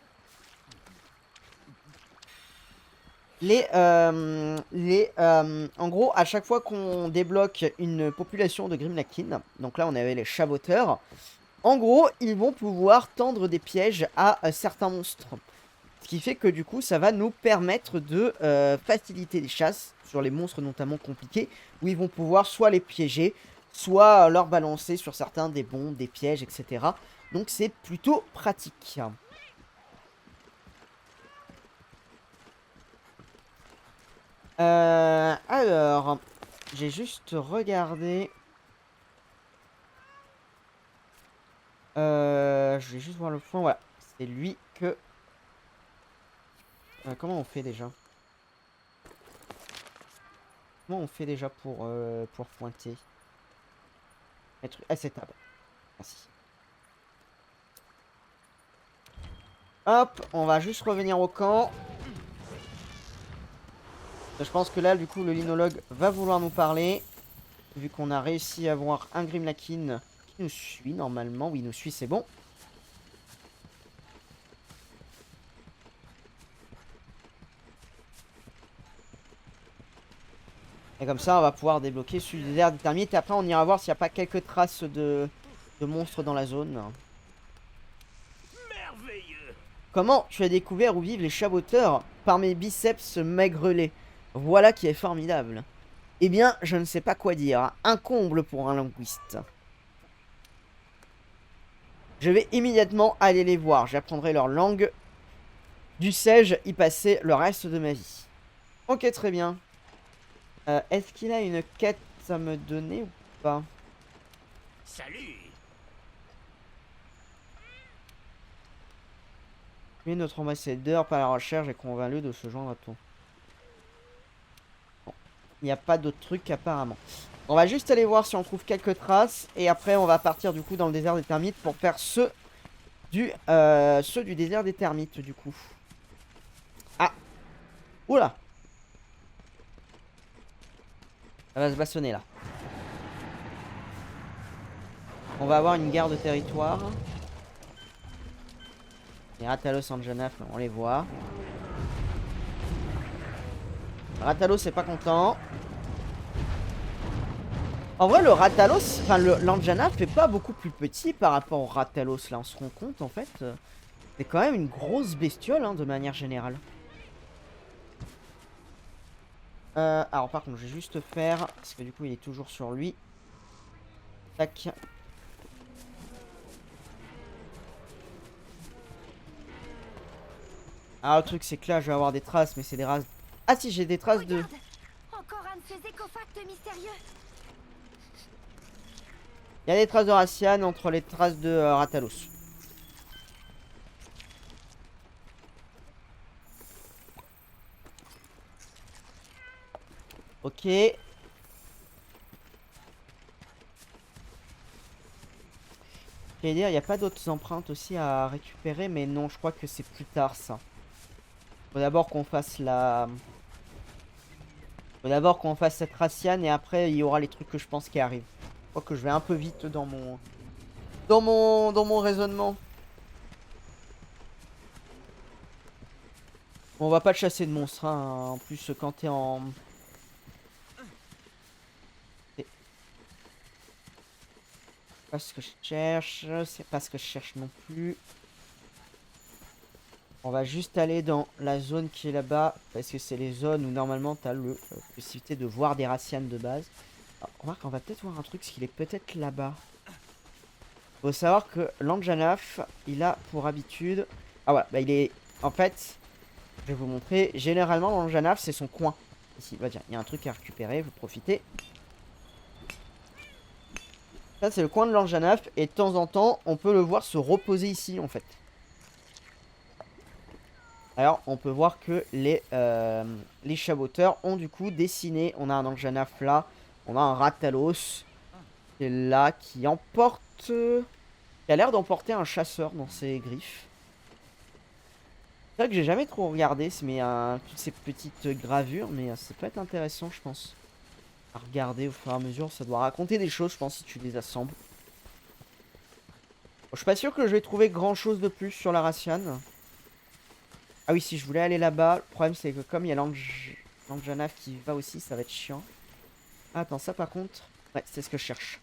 En gros, à chaque fois qu'on débloque une population de Grimlakin, donc là, on avait les chaboteurs, en gros, ils vont pouvoir tendre des pièges à certains monstres. Ce qui fait que du coup, ça va nous permettre de faciliter les chasses sur les monstres notamment compliqués, où ils vont pouvoir soit les piéger, soit leur balancer sur certains des bombes, des pièges, etc. Donc c'est plutôt pratique. Alors, j'ai juste regardé. Je vais juste voir le fond. Voilà, c'est lui que... comment on fait déjà? Comment on fait déjà pour pointer? Ah, c'est table. Merci. Hop, on va juste revenir au camp. Je pense que là, du coup, le linologue va vouloir nous parler. Vu qu'on a réussi à avoir un Grimlakin qui nous suit normalement. Oui, il nous suit, c'est bon. Et comme ça, on va pouvoir débloquer celui des airs des termites. Et après, on ira voir s'il n'y a pas quelques traces de monstres dans la zone. Merveilleux. Comment tu as découvert où vivent les chaboteurs? Par mes biceps maigrelés. Voilà qui est formidable. Eh bien, je ne sais pas quoi dire. Un comble pour un linguiste. Je vais immédiatement aller les voir. J'apprendrai leur langue. Dussé-je y passer le reste de ma vie? Ok, très bien. Est-ce qu'il a une quête à me donner ou pas? Salut. Puis notre ambassadeur par la recherche est convaincu de se joindre à toi. Bon. Il n'y a pas d'autre truc apparemment. On va juste aller voir si on trouve quelques traces. Et après on va partir du coup dans le désert des termites pour faire ceux du désert des termites du coup. Ah. Oula. Ça va se bastonner là. On va avoir une garde de territoire. Les Ratalos Anjanaf, on les voit. Ratalos c'est pas content. En vrai le Ratalos, enfin l'Anjanaf fait pas beaucoup plus petit par rapport au Ratalos là, on se rend compte en fait. C'est quand même une grosse bestiole hein, de manière générale. Alors par contre je vais juste faire, parce que du coup il est toujours sur lui. Tac. Alors le truc c'est que là je vais avoir des traces, mais c'est des races... Ah si, j'ai des traces de... Regarde, encore un de ces écofacts mystérieux. Il y a des traces de Racian entre les traces de Ratalos. Ok. J'allais dire, il n'y a pas d'autres empreintes aussi à récupérer, mais non, je crois que c'est plus tard ça. Faut d'abord qu'on fasse la... Faut d'abord qu'on fasse cette Racian et après il y aura les trucs que je pense qui arrivent. Je crois que je vais un peu vite dans mon... Dans mon raisonnement. Bon, on va pas te chasser de monstres, hein. En plus, quand t'es en... Pas ce que je cherche, c'est pas ce que je cherche non plus. On va juste aller dans la zone qui est là-bas, parce que c'est les zones où normalement tu as la possibilité de voir des Racianes de base. Alors, remarque, on va peut-être voir un truc, parce qu'il est peut-être là-bas. Faut savoir que l'Anjanaf, il a pour habitude... Ah voilà, bah il est... En fait, je vais vous montrer. Généralement, l'Anjanaf, c'est son coin. Ici, bah tiens, il y a un truc à récupérer, vous profitez. Ça, c'est le coin de l'Anjanaf, et de temps en temps, on peut le voir se reposer ici, en fait. Alors, on peut voir que les chaboteurs ont du coup dessiné. On a un Anjanaf là, on a un Ratalos qui est là, qui emporte... qui a l'air d'emporter un chasseur dans ses griffes. C'est vrai que j'ai jamais trop regardé, mais toutes ces petites gravures, mais ça peut être intéressant, je pense. À regarder au fur et à mesure, ça doit raconter des choses, je pense, si tu les assembles. Bon, je suis pas sûr que je vais trouver grand chose de plus sur la Racian. Ah oui, si je voulais aller là-bas, le problème c'est que comme il y a l'Anjanaf qui va aussi, ça va être chiant. Ah, attends, ça par contre, ouais, c'est ce que je cherche.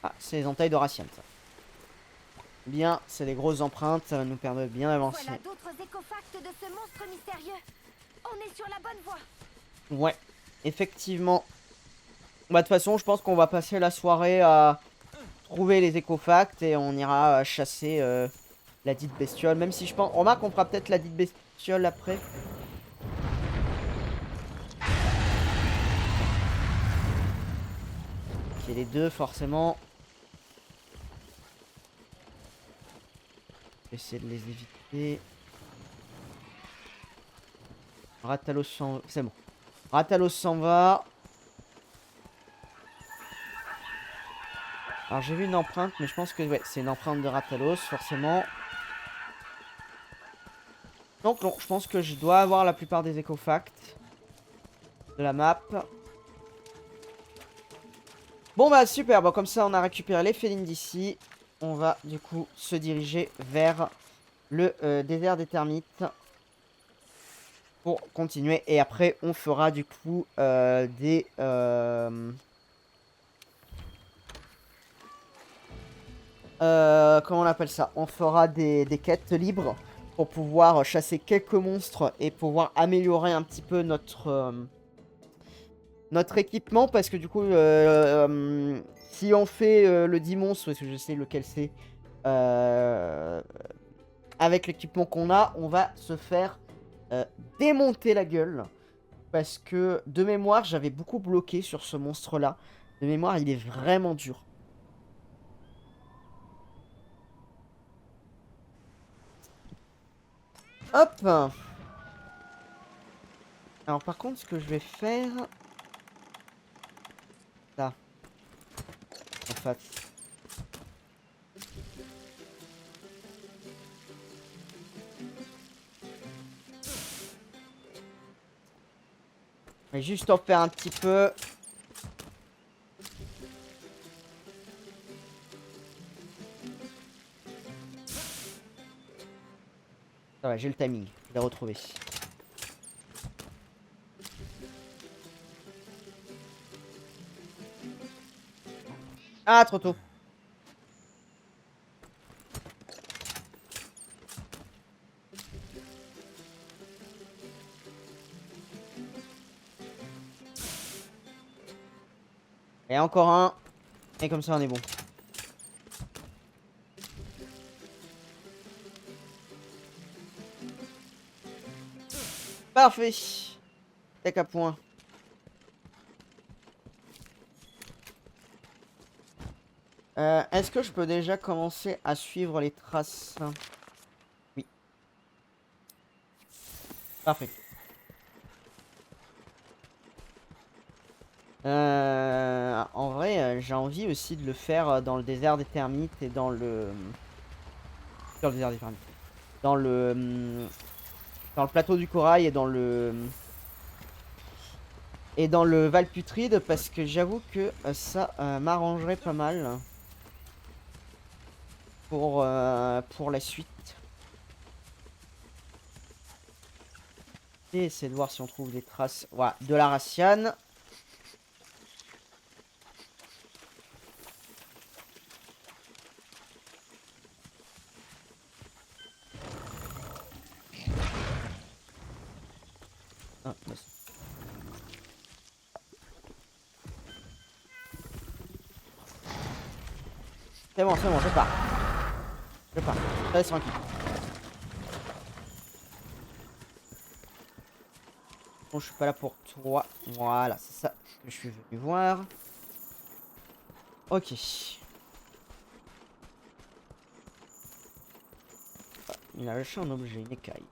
Ah, c'est les entailles d'Horacienne, ça. Bien, c'est des grosses empreintes, ça va nous permettre bien d'avancer. Voilà d'autres écofacts de ce monstre mystérieux. On est sur la bonne voie. Ouais, effectivement. Bah, de toute façon, je pense qu'on va passer la soirée à trouver les écofacts et on ira chasser la dite bestiole. Même si je pense... Remarque, on fera peut-être la dite bestiole après. Ok, les deux, forcément. Je vais essayer de les éviter. Ratalos s'en... C'est bon. Ratalos s'en va. Alors j'ai vu une empreinte, mais je pense que ouais, c'est une empreinte de Ratalos, forcément. Donc non, je pense que je dois avoir la plupart des écofacts de la map. Bon bah super, bon, comme ça on a récupéré les félines d'ici. On va du coup se diriger vers le désert des termites. Pour continuer. Et après on fera du coup des... comment on appelle ça? On fera des quêtes libres pour pouvoir chasser quelques monstres et pouvoir améliorer un petit peu notre équipement. Parce que du coup, si on fait le 10 monstres, parce que je sais lequel c'est, avec l'équipement qu'on a, on va se faire démonter la gueule. Parce que de mémoire, j'avais beaucoup bloqué sur ce monstre-là. De mémoire, il est vraiment dur. Hop. Alors par contre, ce que je vais faire... Là. En fait. Je vais juste en faire un petit peu. Ça va, j'ai le timing. Je l'ai retrouvé. Ah, trop tôt. Et encore un. Et comme ça, on est bon. Parfait. Tac à point. Est-ce que je peux déjà commencer à suivre les traces? Oui. Parfait. En vrai, j'ai envie aussi de le faire dans le désert des termites et dans le... Dans le désert des termites. Dans le plateau du corail et dans le... Et dans le Valputride, parce que j'avoue que ça m'arrangerait pas mal. Pour la suite. Et essayer de voir si on trouve des traces, voilà, de la Raciane. Ah, bah, c'est bon, je pars. Je pars. Reste tranquille. Bon, je suis pas là pour toi. Voilà, c'est ça que je suis venu voir. Ok. Ah, il a lâché un objet, une écaille.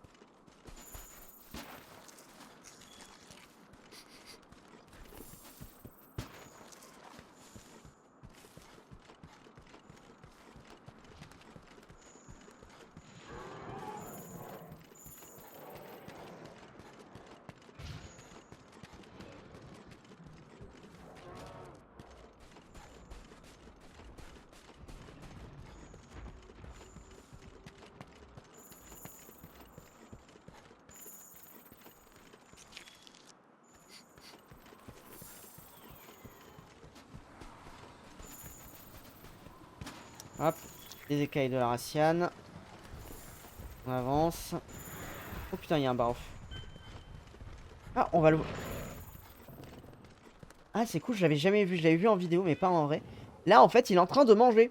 Hop, les écailles de la Raciane. On avance. Oh putain, il y a un barof. Ah, on va le... Ah, c'est cool, je l'avais jamais vu. Je l'avais vu en vidéo, mais pas en vrai. Là, en fait, il est en train de manger.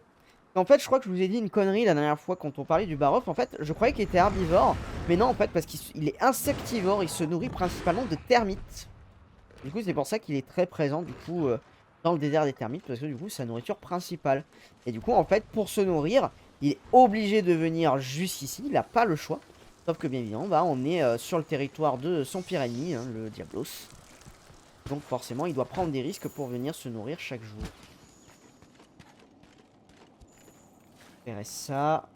En fait, je crois que je vous ai dit une connerie la dernière fois quand on parlait du barof. En fait, je croyais qu'il était herbivore. Mais non, en fait, parce qu'il est insectivore. Il se nourrit principalement de termites. Du coup, c'est pour ça qu'il est très présent, du coup, dans le désert des termites. Parce que, du coup, c'est sa nourriture principale. Et du coup, en fait, pour se nourrir, il est obligé de venir jusqu'ici. Il n'a pas le choix. Sauf que, bien évidemment, bah, on est sur le territoire de son pire ennemi, hein, le Diablos. Donc, forcément, il doit prendre des risques pour venir se nourrir chaque jour. Faire ça.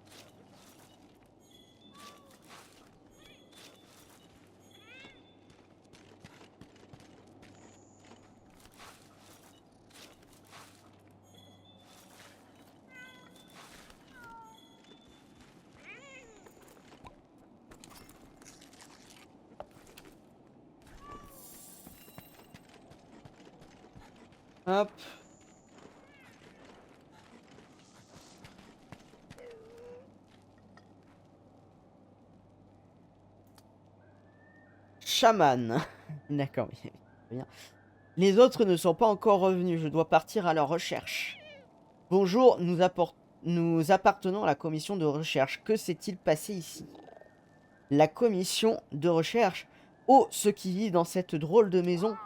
Hop. Chaman. D'accord. Bien. Les autres ne sont pas encore revenus. Je dois partir à leur recherche. Bonjour, nous appartenons à la commission de recherche. Que s'est-il passé ici? La commission de recherche? Oh, ceux qui vivent dans cette drôle de maison.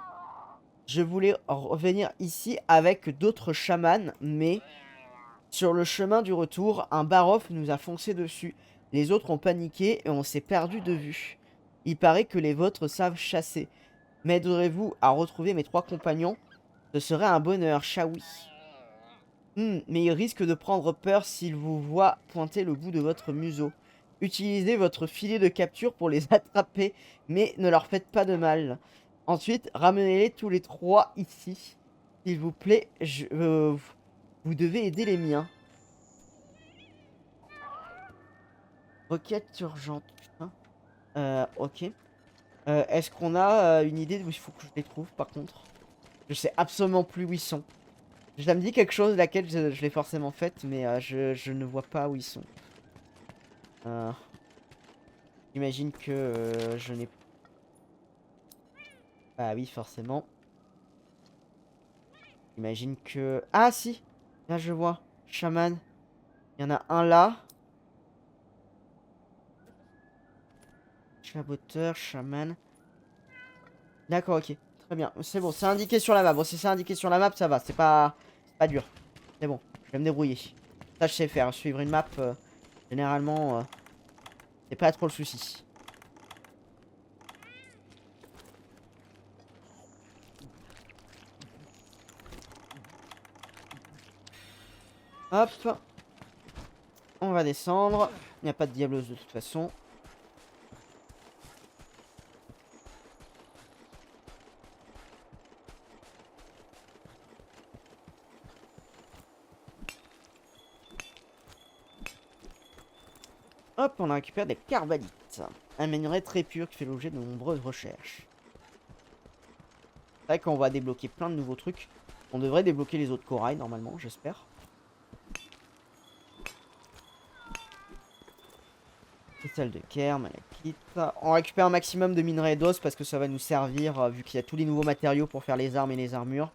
Je voulais revenir ici avec d'autres chamans, mais sur le chemin du retour, un barof nous a foncé dessus. Les autres ont paniqué et on s'est perdu de vue. Il paraît que les vôtres savent chasser. M'aiderez-vous à retrouver mes 3 compagnons? Ce serait un bonheur, Shawi. Mais il risque de prendre peur s'il vous voit pointer le bout de votre museau. Utilisez votre filet de capture pour les attraper, mais ne leur faites pas de mal. Ensuite, ramenez-les tous les 3 ici. S'il vous plaît, vous devez aider les miens. Requête urgente, putain. Ok. Est-ce qu'on a une idée d'où il faut que je les trouve, par contre? Je sais absolument plus où ils sont. Ça me dit quelque chose, laquelle je l'ai forcément faite, mais je ne vois pas où ils sont. J'imagine que je n'ai... Ah oui, forcément. J'imagine que... Ah si! Là, je vois. Chaman. Il y en a un là. Chaboteur, chaman. D'accord, ok. Très bien. C'est bon, c'est indiqué sur la map. Bon, si c'est indiqué sur la map, ça va. C'est pas dur. C'est bon, je vais me débrouiller. Ça, je sais faire. Suivre une map, généralement, c'est pas trop le souci. Hop. On va descendre. Il n'y a pas de diablos de toute façon. Hop, on a récupéré des carbalites. Un minerai très pur qui fait l'objet de nombreuses recherches. C'est vrai qu'on va débloquer plein de nouveaux trucs. On devrait débloquer les autres corails normalement, j'espère. Cristal de Kerm, malachite. On récupère un maximum de minerais d'os parce que ça va nous servir vu qu'il y a tous les nouveaux matériaux pour faire les armes et les armures.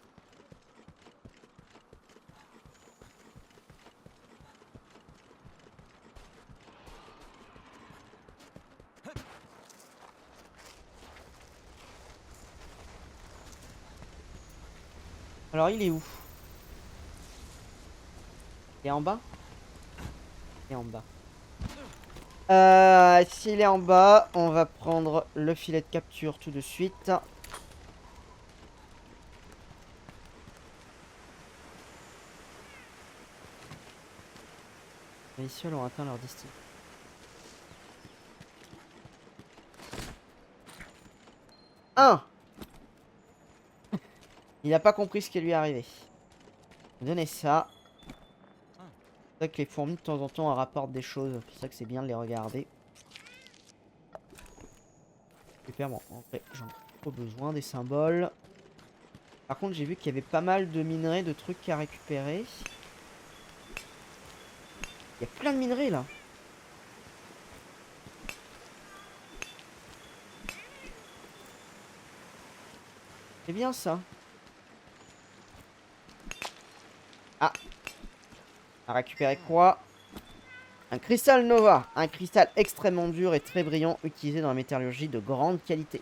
Alors il est où? Il est en bas? Il est en bas. S'il est en bas, on va prendre le filet de capture tout de suite. Les Ici, ont atteint leur destinée. Il n'a pas compris ce qui lui est arrivé. Donnez ça. C'est vrai que les fourmis de temps en temps rapportent des choses. C'est pour ça que c'est bien de les regarder. Super, bon, en fait, j'en ai trop besoin des symboles. Par contre, j'ai vu qu'il y avait pas mal de minerais, de trucs à récupérer. y a plein de minerais là. C'est bien ça. Ah. À récupérer quoi? Un cristal Nova. Un cristal extrêmement dur et très brillant utilisé dans la métallurgie de grande qualité.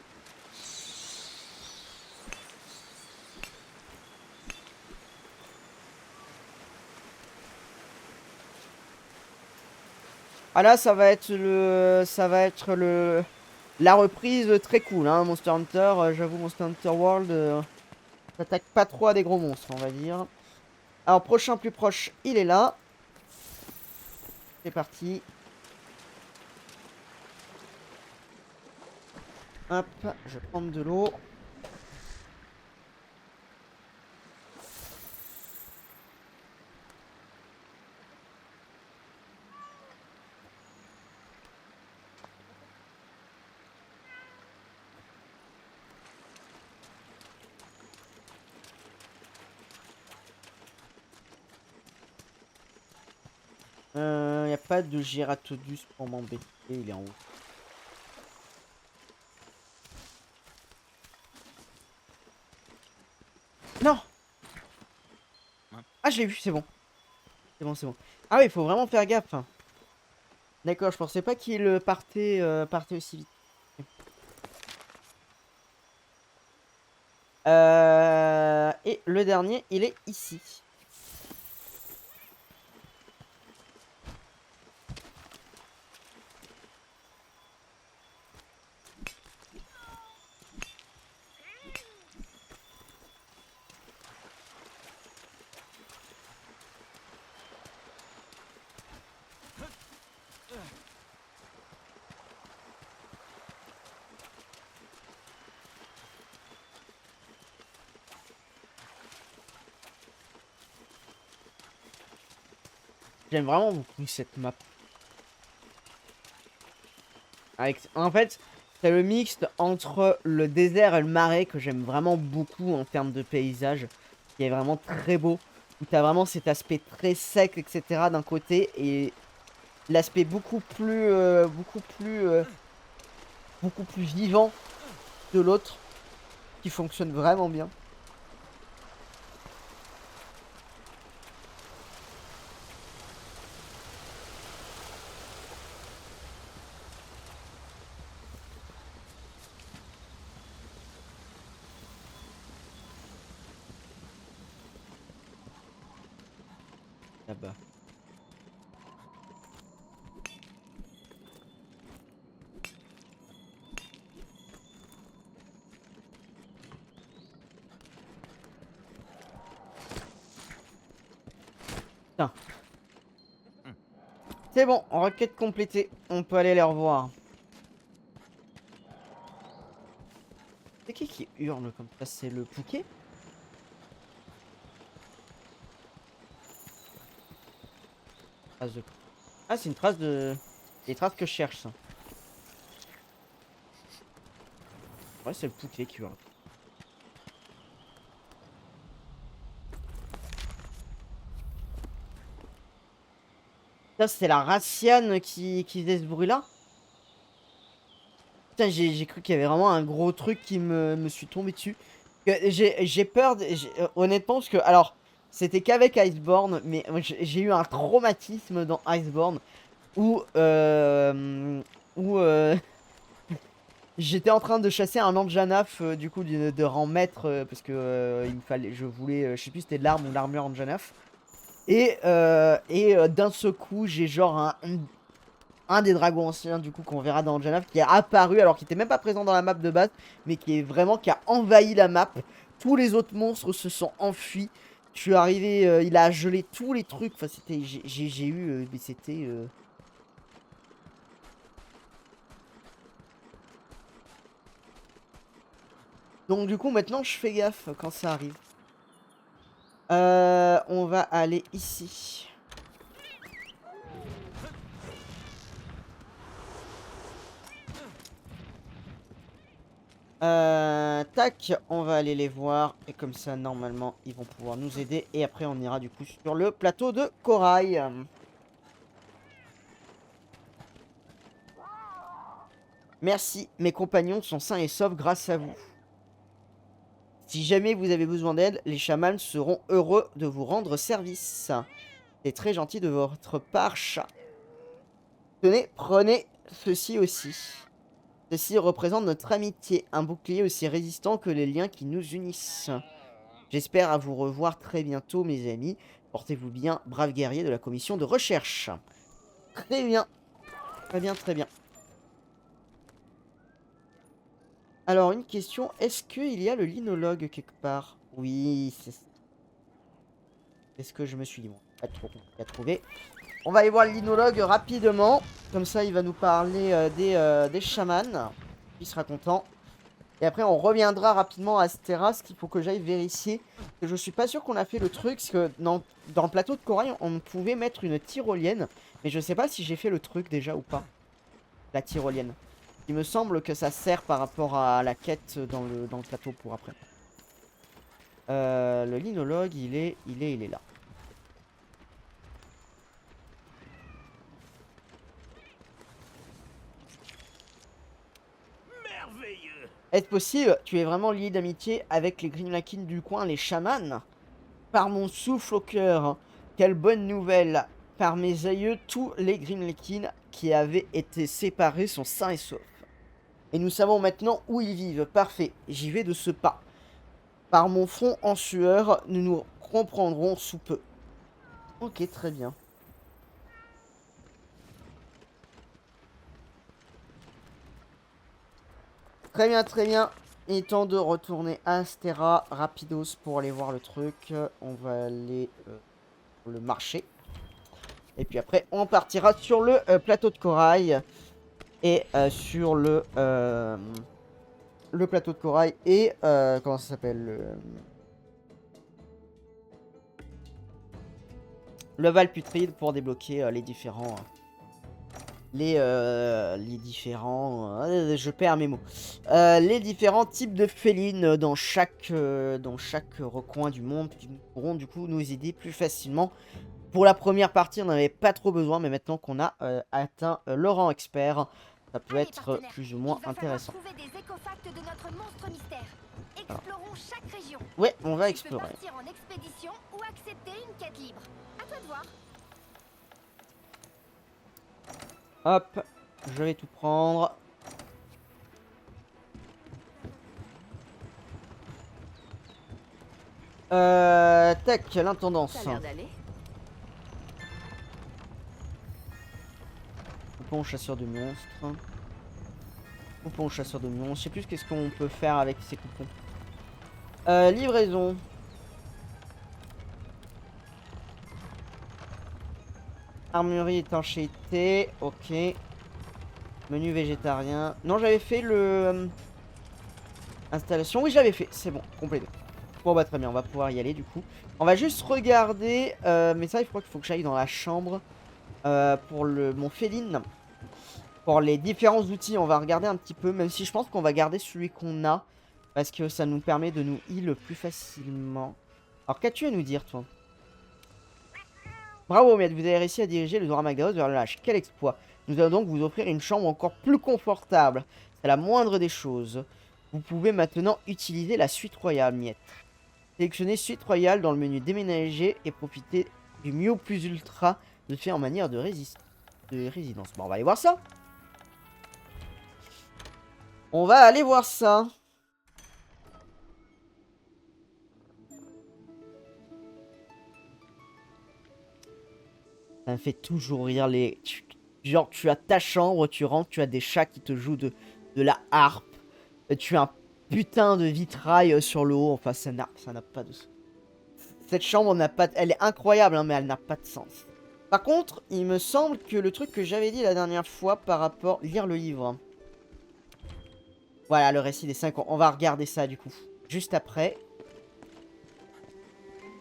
Ah là, ça va être la reprise très cool, hein, Monster Hunter. J'avoue, Monster Hunter World s'attaque pas trop à des gros monstres, on va dire. Alors, prochain plus proche, il est là. C'est parti. Hop, je vais prendre de l'eau. Y a pas de Gyratodus pour m'embêter, il est en haut. Non! Ah, je l'ai vu, c'est bon. C'est bon, c'est bon. Ah oui, il faut vraiment faire gaffe. D'accord, je pensais pas qu'il partait aussi vite. Et le dernier, il est ici. J'aime vraiment beaucoup cette map. En fait, c'est le mixte entre le désert et le marais que j'aime vraiment beaucoup en termes de paysage. Qui est vraiment très beau. Où tu as vraiment cet aspect très sec, etc. d'un côté. Et l'aspect beaucoup plus vivant de l'autre. Qui fonctionne vraiment bien. Là-bas. Putain. C'est bon, requête complétée. On peut aller les revoir. C'est qui hurle comme ça? C'est le Pouquet? Trace de... Ah, c'est une trace de... Des traces que je cherche, ça. Ouais, c'est le Pouquet qui hurle. Ça, c'est la Raciane qui faisait ce bruit-là? Putain, j'ai cru qu'il y avait vraiment un gros truc qui me suis tombé dessus. J'ai peur, honnêtement, parce que, alors, c'était qu'avec Iceborne, mais j'ai eu un traumatisme dans Iceborne où, j'étais en train de chasser un Anjanaf, du coup, de rang maître, parce que il me fallait, je voulais, je sais plus si c'était de l'arme ou l'armure Anjanaf. Et d'un seul coup, j'ai genre un des dragons anciens du coup qu'on verra dans Anjanaf qui est apparu alors qu'il était même pas présent dans la map de base, mais qui est vraiment qui a envahi la map. Tous les autres monstres se sont enfuis. Je suis arrivé, il a gelé tous les trucs. Enfin, c'était, j'ai eu, mais c'était. Donc du coup, maintenant, je fais gaffe quand ça arrive. On va aller ici. Tac, on va aller les voir. Et comme ça, normalement, ils vont pouvoir nous aider. Et après, on ira du coup sur le plateau de corail. Merci, mes compagnons sont sains et saufs grâce à vous. Si jamais vous avez besoin d'aide, les chamans seront heureux de vous rendre service. C'est très gentil de votre part, chat. Tenez, prenez ceci aussi. Ceci représente notre amitié, un bouclier aussi résistant que les liens qui nous unissent. J'espère à vous revoir très bientôt, mes amis. Portez-vous bien, braves guerriers de la commission de recherche. Très bien. Très bien, très bien. Alors, une question. Est-ce qu'il y a le linologue quelque part? Oui, c'est ça. C'est ce que je me suis dit. Bon, pas trop compliqué à trouver. On va aller voir le linologue rapidement. Comme ça, il va nous parler des chamans. Il sera content. Et après, on reviendra rapidement à Astera. Ce qu'il faut que j'aille vérifier. Que je suis pas sûr qu'on a fait le truc. Parce que dans le plateau de corail, on pouvait mettre une tyrolienne. Mais je sais pas si j'ai fait le truc déjà ou pas. La tyrolienne. Il me semble que ça sert par rapport à la quête dans le plateau pour après. Le linologue, il est là. Merveilleux! Est-ce possible? Tu es vraiment lié d'amitié avec les Grimlakin du coin, les chamans? Par mon souffle au cœur, quelle bonne nouvelle! Par mes aïeux, tous les Grimlakin qui avaient été séparés sont sains et saufs. Et nous savons maintenant où ils vivent. Parfait, j'y vais de ce pas. Par mon front en sueur, nous nous comprendrons sous peu. Ok, très bien. Très bien, très bien. Il est temps de retourner à Astera rapidos pour aller voir le truc. On va aller sur le marché. Et puis après, on partira sur le plateau de corail. Et sur le plateau de corail et comment ça s'appelle, le Val Putride pour débloquer les différents je perds mes mots, les différents types de félines dans chaque recoin du monde qui pourront du coup nous aider plus facilement. Pour la première partie, on n'avait pas trop besoin, mais maintenant qu'on a atteint le rang expert, ça peut être plus ou moins intéressant. Trouver des écofacts de notre monstre mystère. Explorons chaque région. Ouais, on va Tu peux explorer. partir en expédition ou accepter une quête libre. À toi de voir. Hop, je vais tout prendre. Tac, l'intendance. Ça a l'air d'aller. Coupon chasseur de monstres. Coupon chasseur de monstres. Je sais plus qu'est-ce qu'on peut faire avec ces coupons. Livraison. Armurerie étanchéité. Ok. Menu végétarien. Non, j'avais fait le... installation. Oui, j'avais fait. C'est bon, complété. Bon, bah très bien, on va pouvoir y aller du coup. On va juste regarder. Mais ça, il faut que j'aille dans la chambre. Pour mon féline. Pour les différents outils, on va regarder un petit peu. Même si je pense qu'on va garder celui qu'on a. Parce que ça nous permet de nous heal plus facilement. Alors, qu'as-tu à nous dire, toi? Bravo, Miette, vous avez réussi à diriger le Zoramagdaros vers le lâche. Quel exploit! Nous allons donc vous offrir une chambre encore plus confortable. C'est la moindre des choses. Vous pouvez maintenant utiliser la suite royale, Miette. Sélectionnez suite royale dans le menu déménager et profitez du Mio plus ultra de fait en manière de résidence. Bon, on va aller voir ça. On va aller voir ça. Ça me fait toujours rire les... Genre, tu as ta chambre, tu rentres, tu as des chats qui te jouent de la harpe. Tu as un putain de vitrail sur le haut. Enfin, ça n'a pas de sens. Cette chambre n'a pas... Elle est incroyable, hein, mais elle n'a pas de sens. Par contre, il me semble que le truc que j'avais dit la dernière fois par rapport... Lire le livre. Voilà, le récit des 5 ans. On va regarder ça, du coup. Juste après.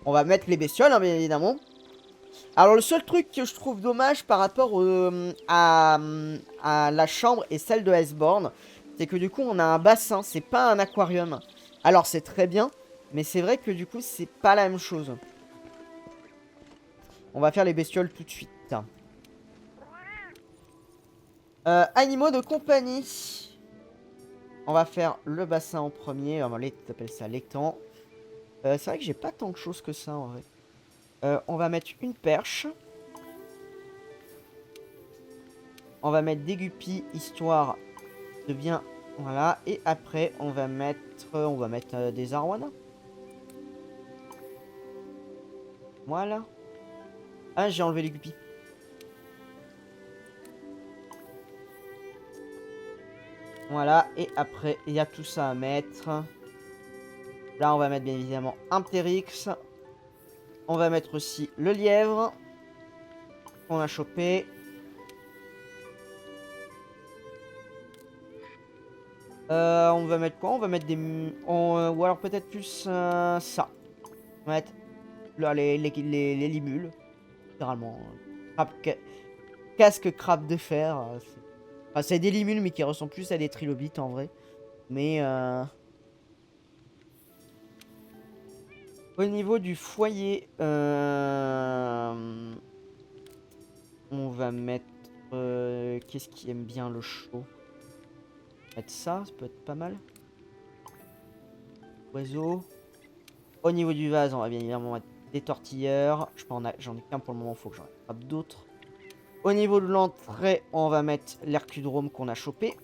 On va mettre les bestioles, hein, bien évidemment. Alors, le seul truc que je trouve dommage par rapport à la chambre et celle de Iceborne, c'est que du coup, on a un bassin. C'est pas un aquarium. Alors, c'est très bien. Mais c'est vrai que du coup, c'est pas la même chose. On va faire les bestioles tout de suite. Animaux de compagnie. On va faire le bassin en premier. T'appelles ça l'étang. C'est vrai que j'ai pas tant de choses que ça en vrai. On va mettre une perche. On va mettre des guppies, histoire de bien... Voilà. Et après, on va mettre des arwana. Voilà. Ah, j'ai enlevé les guppies. Voilà. Et après, il y a tout ça à mettre. Là, on va mettre bien évidemment un ptérix. On va mettre aussi le lièvre qu'on a chopé. On va mettre quoi? On va mettre des... ou alors peut-être plus ça. On va mettre là, les limules. Littéralement. Casque crabe de fer. Enfin, c'est des limules mais qui ressemblent plus à des trilobites en vrai. Mais... Au niveau du foyer... On va mettre... Qu'est-ce qui aime bien le chaud? Mettre ça peut être pas mal. Oiseau. Au niveau du vase, on va bien évidemment mettre des tortilleurs. J'en ai qu'un pour le moment, il faut que j'en attrape d'autres. Au niveau de l'entrée, on va mettre l'hercudrome qu'on a chopé.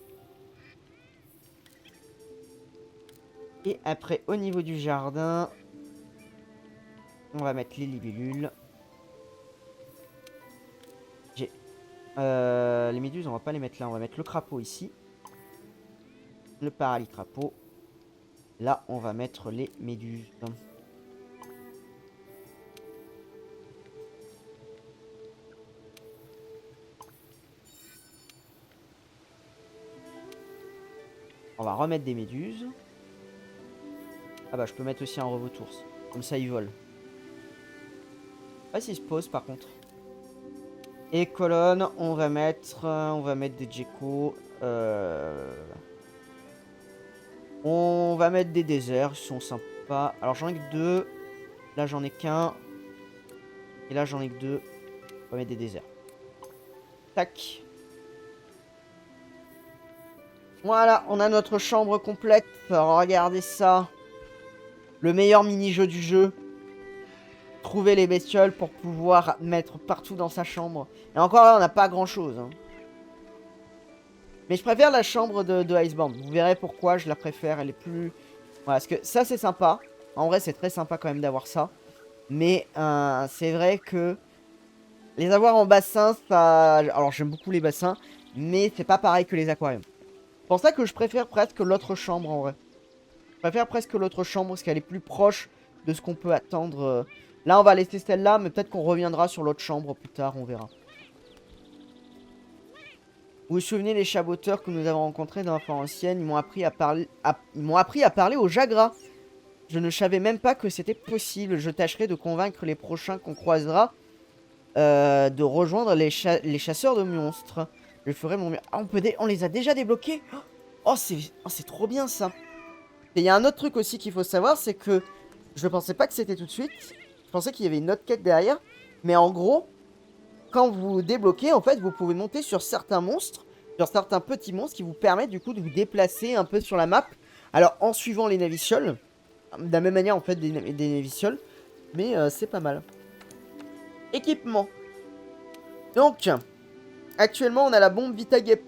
Et après, au niveau du jardin, on va mettre les libellules. Les méduses, on va pas les mettre là. On va mettre le crapaud ici. Le paralyt crapaud. Là, on va mettre les méduses. On va remettre des méduses. Ah bah, je peux mettre aussi un revautours. Comme ça, ils volent. Pas s'ils se posent, par contre. Et colonne, on va mettre des geckos. On va mettre des déserts, ils sont sympas. Alors j'en ai que 2. Là j'en ai qu'un. Et là j'en ai que 2. On va mettre des déserts. Tac. Voilà, on a notre chambre complète. Alors regardez ça. Le meilleur mini-jeu du jeu. Trouver les bestioles pour pouvoir mettre partout dans sa chambre. Et encore là, on n'a pas grand-chose. Hein. Mais je préfère la chambre de Iceborne. Vous verrez pourquoi je la préfère. Elle est plus... Voilà, parce que ça, c'est sympa. En vrai, c'est très sympa quand même d'avoir ça. Mais c'est vrai que... Les avoir en bassin, ça... Alors, j'aime beaucoup les bassins. Mais c'est pas pareil que les aquariums. C'est pour ça que je préfère presque l'autre chambre, en vrai. Je préfère presque l'autre chambre, parce qu'elle est plus proche de ce qu'on peut attendre. Là, on va laisser celle-là, mais peut-être qu'on reviendra sur l'autre chambre plus tard, on verra. Vous vous souvenez des chaboteurs que nous avons rencontrés dans la forêt ancienne? Ils m'ont appris à parler au Jagras. Je ne savais même pas que c'était possible. Je tâcherai de convaincre les prochains qu'on croisera de rejoindre les chasseurs de monstres. Je ferai mon mieux. Ah, on les a déjà débloqués? Oh, c'est trop bien ça. Et il y a un autre truc aussi qu'il faut savoir, c'est que je ne pensais pas que c'était tout de suite. Je pensais qu'il y avait une autre quête derrière. Mais en gros... Quand vous débloquez, en fait, vous pouvez monter sur certains monstres, sur certains petits monstres qui vous permettent du coup de vous déplacer un peu sur la map. Alors, en suivant les navicioles, de la même manière en fait des navicioles, mais c'est pas mal. Équipement. Donc, actuellement, on a la bombe Vitagep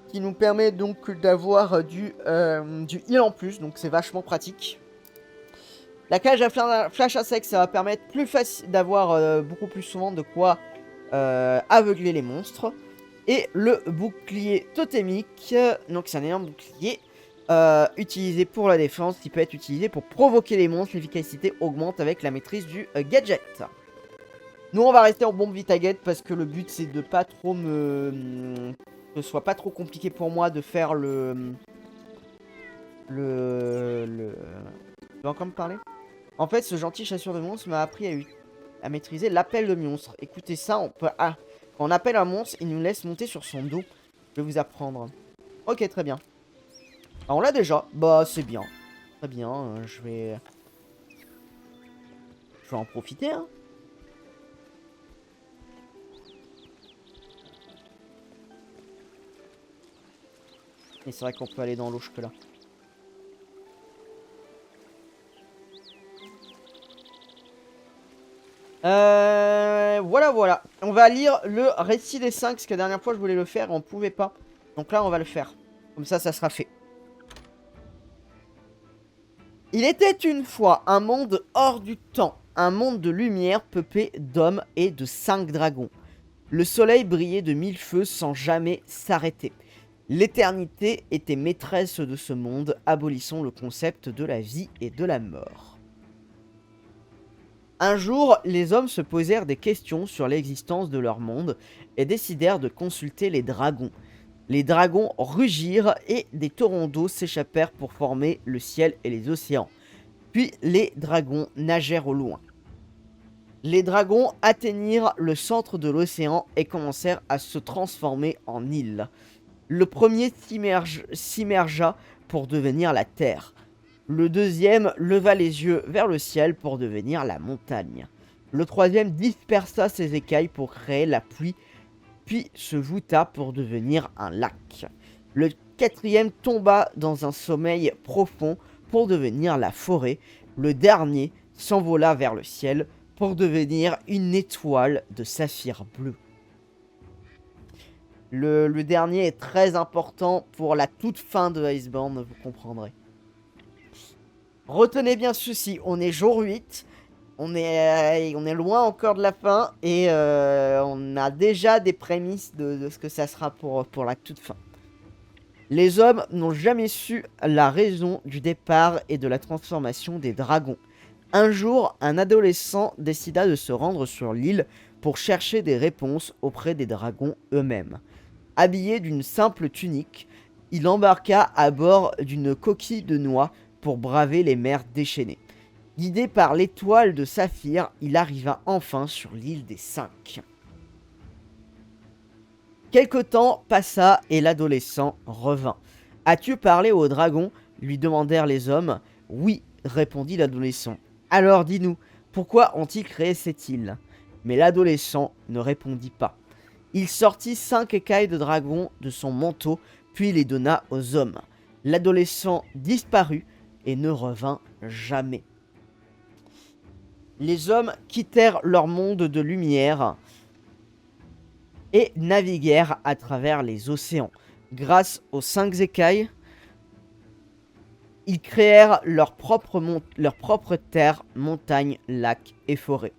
qui nous permet donc d'avoir du heal en plus, donc c'est vachement pratique. La cage à flash à sec, ça va permettre plus facile d'avoir beaucoup plus souvent de quoi aveugler les monstres. Et le bouclier totémique, donc c'est un énorme bouclier utilisé pour la défense, qui peut être utilisé pour provoquer les monstres. L'efficacité augmente avec la maîtrise du gadget. Nous on va rester en bombe Vitaget parce que le but c'est de pas trop que ce soit pas trop compliqué pour moi de faire Tu vas encore me parler? En fait, ce gentil chasseur de monstres m'a appris à maîtriser l'appel de monstre. Écoutez ça, quand on appelle un monstre, il nous laisse monter sur son dos. Je vais vous apprendre. Ok, très bien. Ah, on l'a déjà. Bah, c'est bien. Très bien, je vais en profiter, hein. Et c'est vrai qu'on peut aller dans l'eau jusque là. Voilà. On va lire le récit des 5, parce que la dernière fois je voulais le faire et on pouvait pas. Donc là on va le faire. Comme ça sera fait. Il était une fois un monde hors du temps, un monde de lumière peuplé d'hommes et de 5 dragons. Le soleil brillait de 1000 feux sans jamais s'arrêter. L'éternité était maîtresse de ce monde, abolissant le concept de la vie et de la mort. Un jour, les hommes se posèrent des questions sur l'existence de leur monde et décidèrent de consulter les dragons. Les dragons rugirent et des torrents d'eau s'échappèrent pour former le ciel et les océans. Puis les dragons nagèrent au loin. Les dragons atteignirent le centre de l'océan et commencèrent à se transformer en îles. Le premier s'immergea pour devenir la terre. Le deuxième leva les yeux vers le ciel pour devenir la montagne. Le troisième dispersa ses écailles pour créer la pluie, puis se voûta pour devenir un lac. Le quatrième tomba dans un sommeil profond pour devenir la forêt. Le dernier s'envola vers le ciel pour devenir une étoile de saphir bleu. Le dernier est très important pour la toute fin de Iceborne, vous comprendrez. Retenez bien ceci, on est jour 8, on est loin encore de la fin et on a déjà des prémices de ce que ça sera pour la toute fin. Les hommes n'ont jamais su la raison du départ et de la transformation des dragons. Un jour, un adolescent décida de se rendre sur l'île pour chercher des réponses auprès des dragons eux-mêmes. Habillé d'une simple tunique, il embarqua à bord d'une coquille de noix pour braver les mers déchaînées. Guidé par l'étoile de saphir, il arriva enfin sur l'île des 5. Quelque temps passa et l'adolescent revint. « As-tu parlé au dragon ?» lui demandèrent les hommes. « Oui, répondit l'adolescent. Alors dis-nous, pourquoi ont-ils créé cette île ?» Mais l'adolescent ne répondit pas. Il sortit 5 écailles de dragon de son manteau, puis les donna aux hommes. L'adolescent disparut et ne revint jamais. Les hommes quittèrent leur monde de lumière et naviguèrent à travers les océans. Grâce aux 5 écailles, ils créèrent leur propre terre, montagnes, lacs et forêts.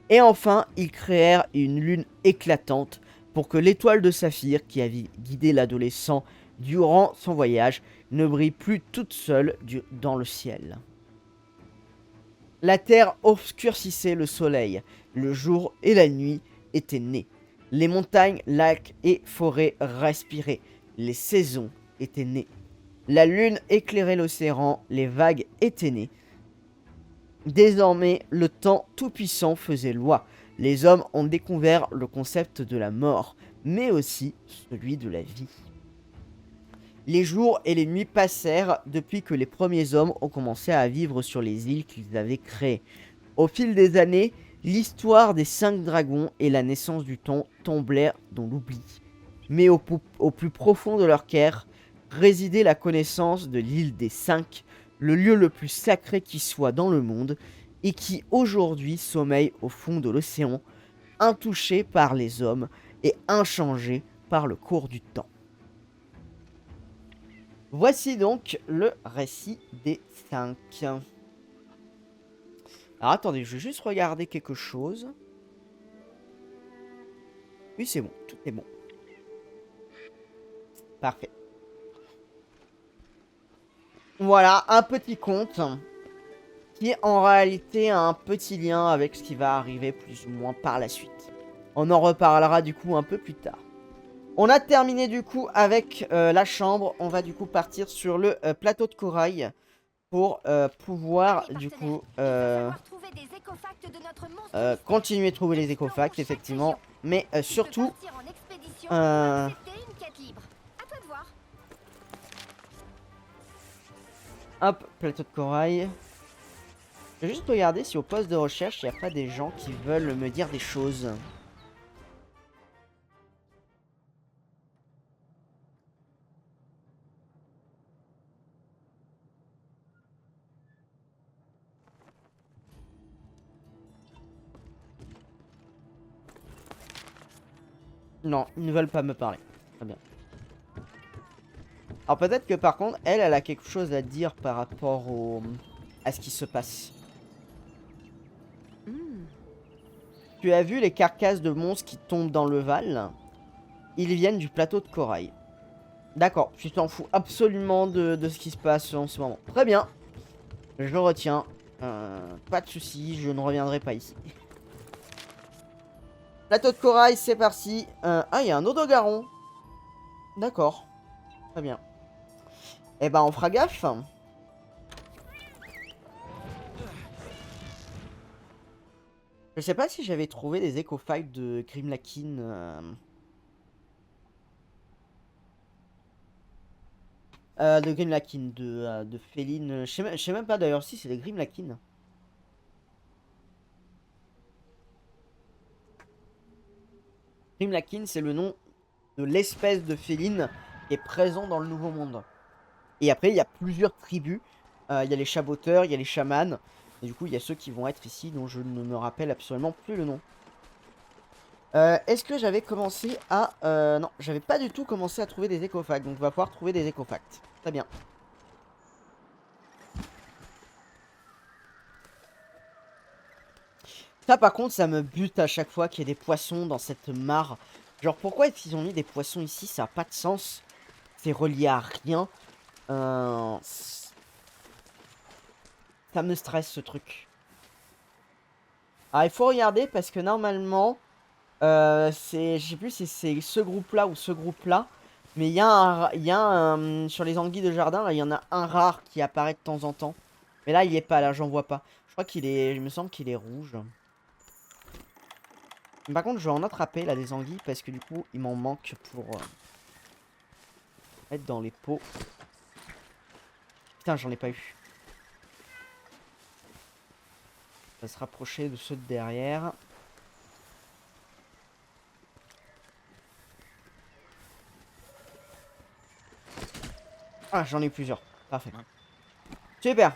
Et enfin, ils créèrent une lune éclatante pour que l'étoile de saphir qui avait guidé l'adolescent durant son voyage ne brille plus toute seule dans le ciel. La terre obscurcissait le soleil, le jour et la nuit étaient nés. Les montagnes, lacs et forêts respiraient, les saisons étaient nées. La lune éclairait l'océan, les vagues étaient nées. Désormais, le temps tout-puissant faisait loi. Les hommes ont découvert le concept de la mort, mais aussi celui de la vie. Les jours et les nuits passèrent depuis que les premiers hommes ont commencé à vivre sur les îles qu'ils avaient créées. Au fil des années, l'histoire des 5 dragons et la naissance du temps tombèrent dans l'oubli. Mais au plus profond de leur cœur résidait la connaissance de l'île des 5, le lieu le plus sacré qui soit dans le monde, et qui aujourd'hui sommeille au fond de l'océan, intouché par les hommes et inchangé par le cours du temps. Voici donc le récit des 5. Alors attendez, je vais juste regarder quelque chose. Oui, c'est bon, tout est bon. Parfait. Voilà, un petit conte qui en réalité a un petit lien avec ce qui va arriver plus ou moins par la suite. On en reparlera du coup un peu plus tard. On a terminé du coup avec la chambre. On va du coup partir sur le plateau de corail pour pouvoir du coup continuer de trouver les écofacts effectivement. Mais surtout... Hop, plateau de corail. Je vais juste regarder si au poste de recherche, il n'y a pas des gens qui veulent me dire des choses. Non, ils ne veulent pas me parler. Très bien. Alors peut-être que par contre, elle a quelque chose à dire par rapport à ce qui se passe. Tu as vu les carcasses de monstres qui tombent dans le Val? Ils viennent du plateau de corail. D'accord, tu t'en fous absolument de ce qui se passe en ce moment. Très bien. Je retiens. Pas de soucis, je ne reviendrai pas ici. Plateau de corail, c'est parti. Ah, il y a un odogaron. D'accord. Très bien. Eh ben, on fera gaffe. Je sais pas si j'avais trouvé des éco-files de Grimlakin. De Grimlakin, de Féline. Je sais même pas d'ailleurs si c'est des Grimlakin. Grimlakin, c'est le nom de l'espèce de féline qui est présent dans le Nouveau Monde. Et après, il y a plusieurs tribus. Il y a les chaboteurs, il y a les chamans. Et du coup, il y a ceux qui vont être ici, dont je ne me rappelle absolument plus le nom. Est-ce que j'avais commencé à... non, j'avais pas du tout commencé à trouver des écofacts. Donc, on va pouvoir trouver des écofacts. Très bien. Ça, par contre, ça me bute à chaque fois qu'il y ait des poissons dans cette mare. Genre, pourquoi est-ce qu'ils ont mis des poissons ici? Ça n'a pas de sens. C'est relié à rien. Ça me stresse, ce truc. Alors, il faut regarder parce que normalement... je sais plus si c'est ce groupe-là ou ce groupe-là. Mais il y a sur les anguilles de jardin, là, il y en a un rare qui apparaît de temps en temps. Mais là, il est pas, là, j'en vois pas. Je crois qu'il est... Il me semble qu'il est rouge. Par contre, je vais en attraper, là, des anguilles, parce que du coup, il m'en manque pour mettre dans les pots. Putain, j'en ai pas eu. On va se rapprocher de ceux de derrière. Ah, j'en ai plusieurs. Parfait. Super.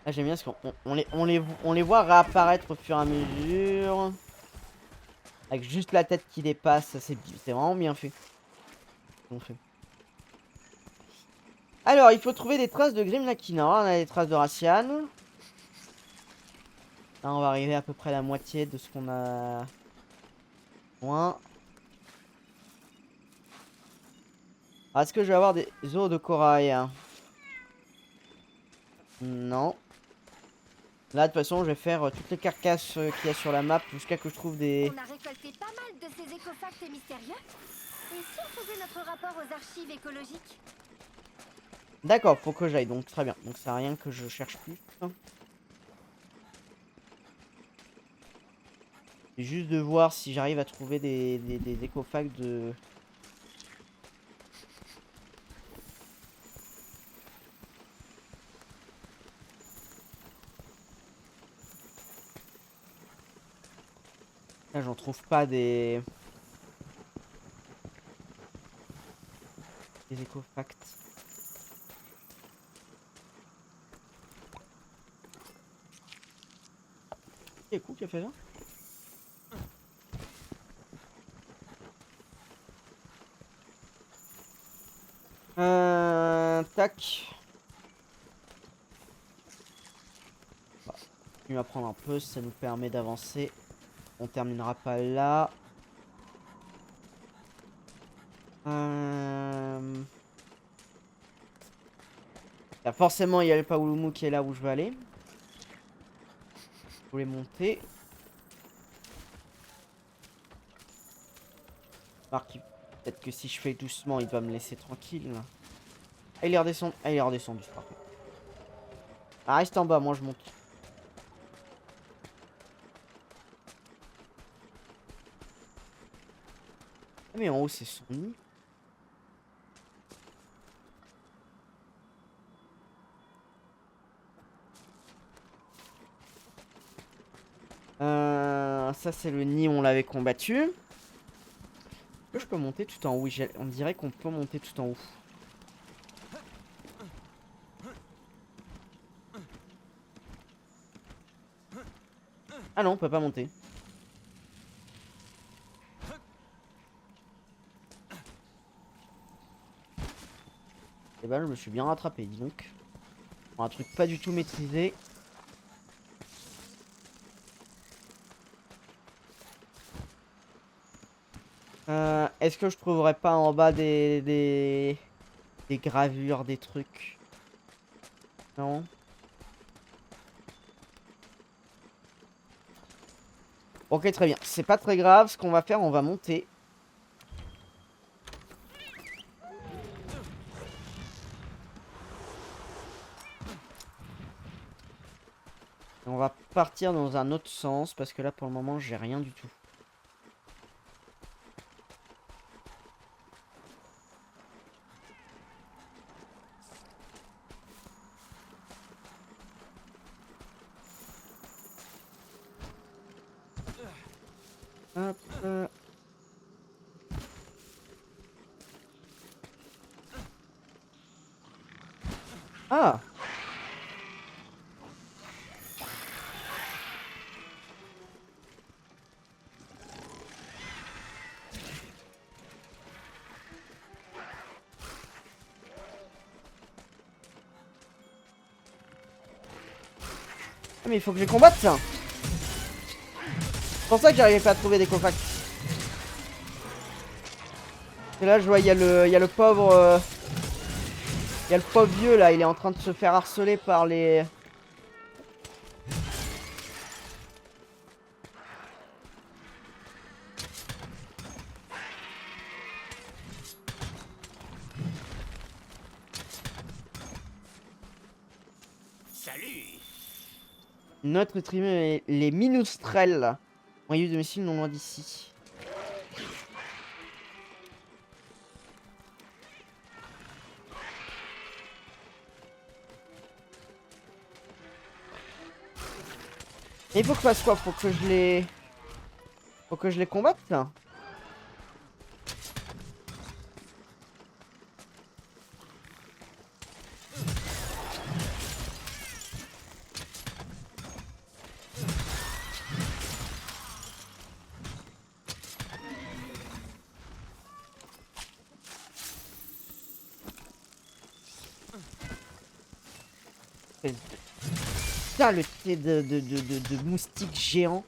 Ah, j'aime bien parce qu'on les voit réapparaître au fur et à mesure. Avec juste la tête qui dépasse. C'est vraiment bien fait. Bon fait. Alors, il faut trouver des traces de Grimlakin. On a des traces de Racian. Là, on va arriver à peu près à la moitié de ce qu'on a. Moins. Ah, est-ce que je vais avoir des os de corail? Non. Là, de toute façon, je vais faire toutes les carcasses qu'il y a sur la map jusqu'à que je trouve des... On a récolté pas mal de ces écofacts mystérieux. Et si on faisait notre rapport aux archives écologiques? D'accord, faut que j'aille, donc très bien. Donc ça a rien que je cherche plus. C'est juste de voir si j'arrive à trouver des écofacts de... Là, j'en trouve pas des écofacts. C'est cool qui a fait ça. Tac. Bah, on va prendre un peu, ça nous permet d'avancer. On terminera pas là. Là, forcément, il y a le Paolumu qui est là où je veux aller. Je voulais monter. Peut-être que si je fais doucement, il va me laisser tranquille. Ah, il est redescendu. Ah, il est redescendu, c'est parfait. Ah, reste en bas, moi je monte. Ah, mais en haut, c'est son nid. Ça, c'est le nid où on l'avait combattu. je peux monter tout en haut? Oui, on dirait qu'on peut monter tout en haut. Ah non, on peut pas monter. Et ben, je me suis bien rattrapé, dis donc. Pour un truc pas du tout maîtrisé. Est-ce que je trouverais pas en bas des gravures, des trucs? Non. Ok, très bien. C'est pas très grave. Ce qu'on va faire, on va monter. Et on va partir dans un autre sens parce que là, pour le moment, j'ai rien du tout. Hop. Ah! Ah, mais il faut que je les combatte, ça! C'est pour ça que j'arrivais pas à trouver des cofacs. Et là, je vois, il y a le pauvre... il y a le pauvre vieux, là. Il est en train de se faire harceler par les... Salut! Notre tribu est les Minoustrels. Moyen de missiles non loin d'ici. Mais il faut que je fasse quoi? Faut que je les... Faut que je les combatte, là. Putain, le thé de moustique géant.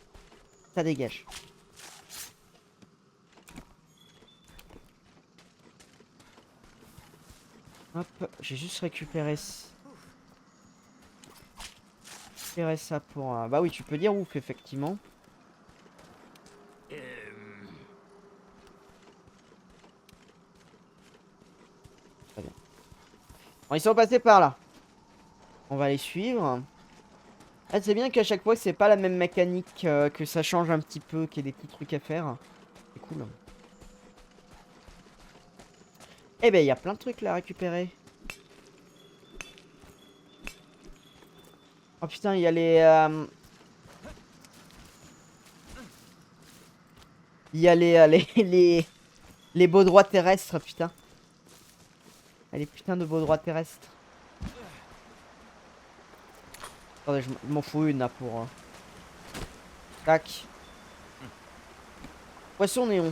Ça dégage. Hop, j'ai juste récupéré ça pour... Bah oui, tu peux dire ouf, effectivement. Très bien. Bon, ils sont passés par là. On va les suivre. Ah, c'est bien qu'à chaque fois, c'est pas la même mécanique, que ça change un petit peu, qu'il y ait des petits trucs à faire. C'est cool. Eh ben, il y a plein de trucs là à récupérer. Oh putain, il y a les... Il y a les beaux droits terrestres, putain. Ah, les putains de beaux droits terrestres. Attendez, je m'en fous une là pour... Tac. Poisson néon.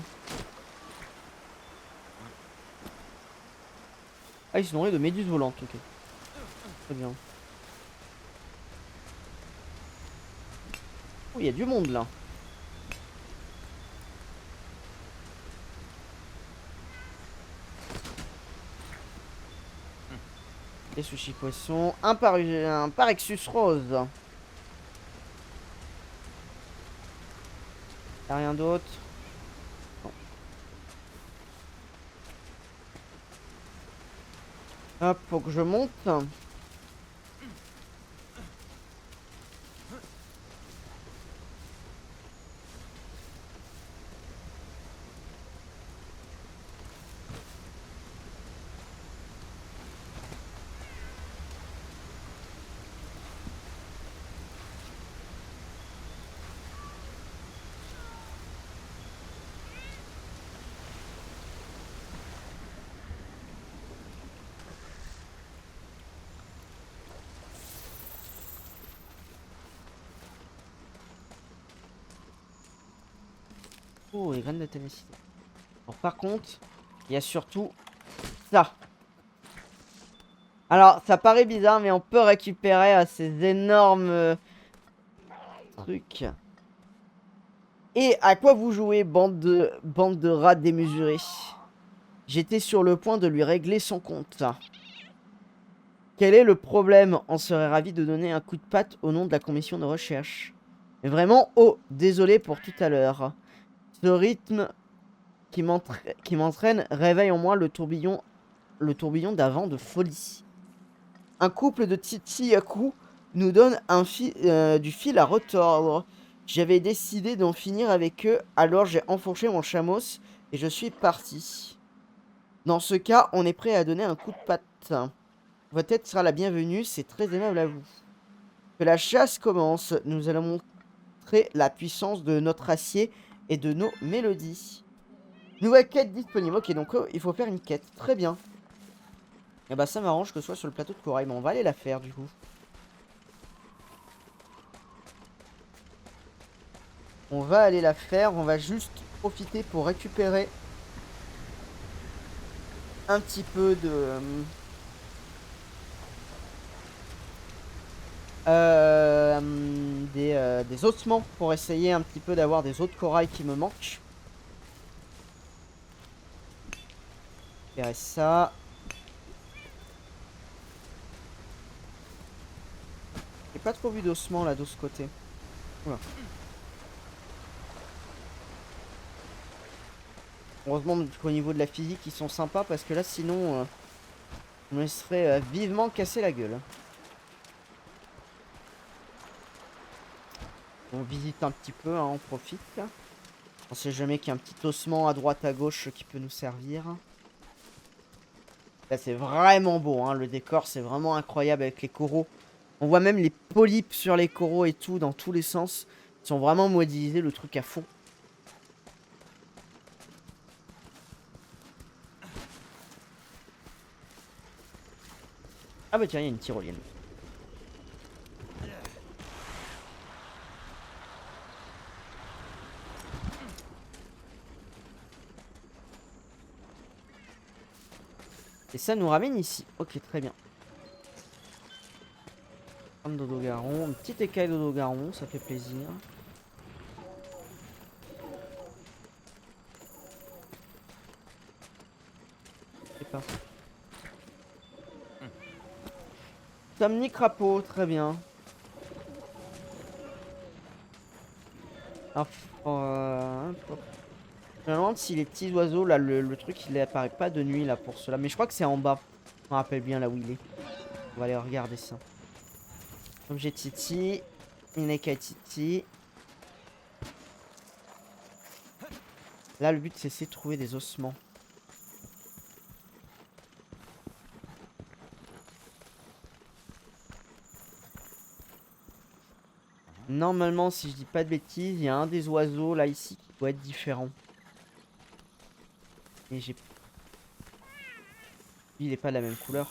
Ah, ils se nourrissent de méduses volantes, ok. Très bien. Oh, il y a du monde là. Les sushis poissons. Un Parexus rose. Y'a rien d'autre. Non. Hop, faut que je monte. Oh, les graines de ténacité. Bon, par contre, il y a surtout ça. Alors, ça paraît bizarre, mais on peut récupérer ces énormes trucs. Et à quoi vous jouez, bande de rats démesurés? J'étais sur le point de lui régler son compte. Quel est le problème? On serait ravi de donner un coup de patte au nom de la commission de recherche. Mais vraiment, oh, désolé pour tout à l'heure. Ce rythme qui m'entraîne réveille en moi le tourbillon d'un vent de folie. Un couple de titi à coups nous donne du fil à retordre. J'avais décidé d'en finir avec eux, alors j'ai enfourché mon chamos et je suis parti. Dans ce cas, on est prêt à donner un coup de patte. Votre aide sera la bienvenue, c'est très aimable à vous. Que la chasse commence, nous allons montrer la puissance de notre acier et de nos mélodies. Nouvelle quête disponible, ok donc il faut faire une quête, très bien. Et bah ça m'arrange que ce soit sur le plateau de corail, mais on va aller la faire du coup. On va aller la faire, on va juste profiter pour récupérer un petit peu de... des ossements pour essayer un petit peu d'avoir des os de corail qui me manquent. Récupérer ça. J'ai pas trop vu d'ossements là de ce côté. Voilà. Heureusement qu'au niveau de la physique ils sont sympas parce que là sinon on me serait vivement cassé la gueule. On visite un petit peu, hein, on profite. On sait jamais qu'il y a un petit ossement à droite à gauche qui peut nous servir. Là c'est vraiment beau, hein, le décor c'est vraiment incroyable avec les coraux. On voit même les polypes sur les coraux et tout dans tous les sens. Ils sont vraiment modélisés, le truc à fond. Ah bah tiens, il y a une tyrolienne. Et ça nous ramène ici. Ok, très bien. Un dodo-garon, une petite écaille dodo-garon, ça fait plaisir. C'est parti. Somni crapaud, très bien. Alors, je me demande si les petits oiseaux, là, le truc, il apparaît pas de nuit, là, pour cela. Mais je crois que c'est en bas. Je me rappelle bien là où il est. On va aller regarder ça. Objet Titi. Une écaille Titi. Là, le but, c'est essayer de trouver des ossements. Normalement, si je dis pas de bêtises, il y a un des oiseaux, là, ici, qui doit être différent. Et j'ai... Il est pas de la même couleur.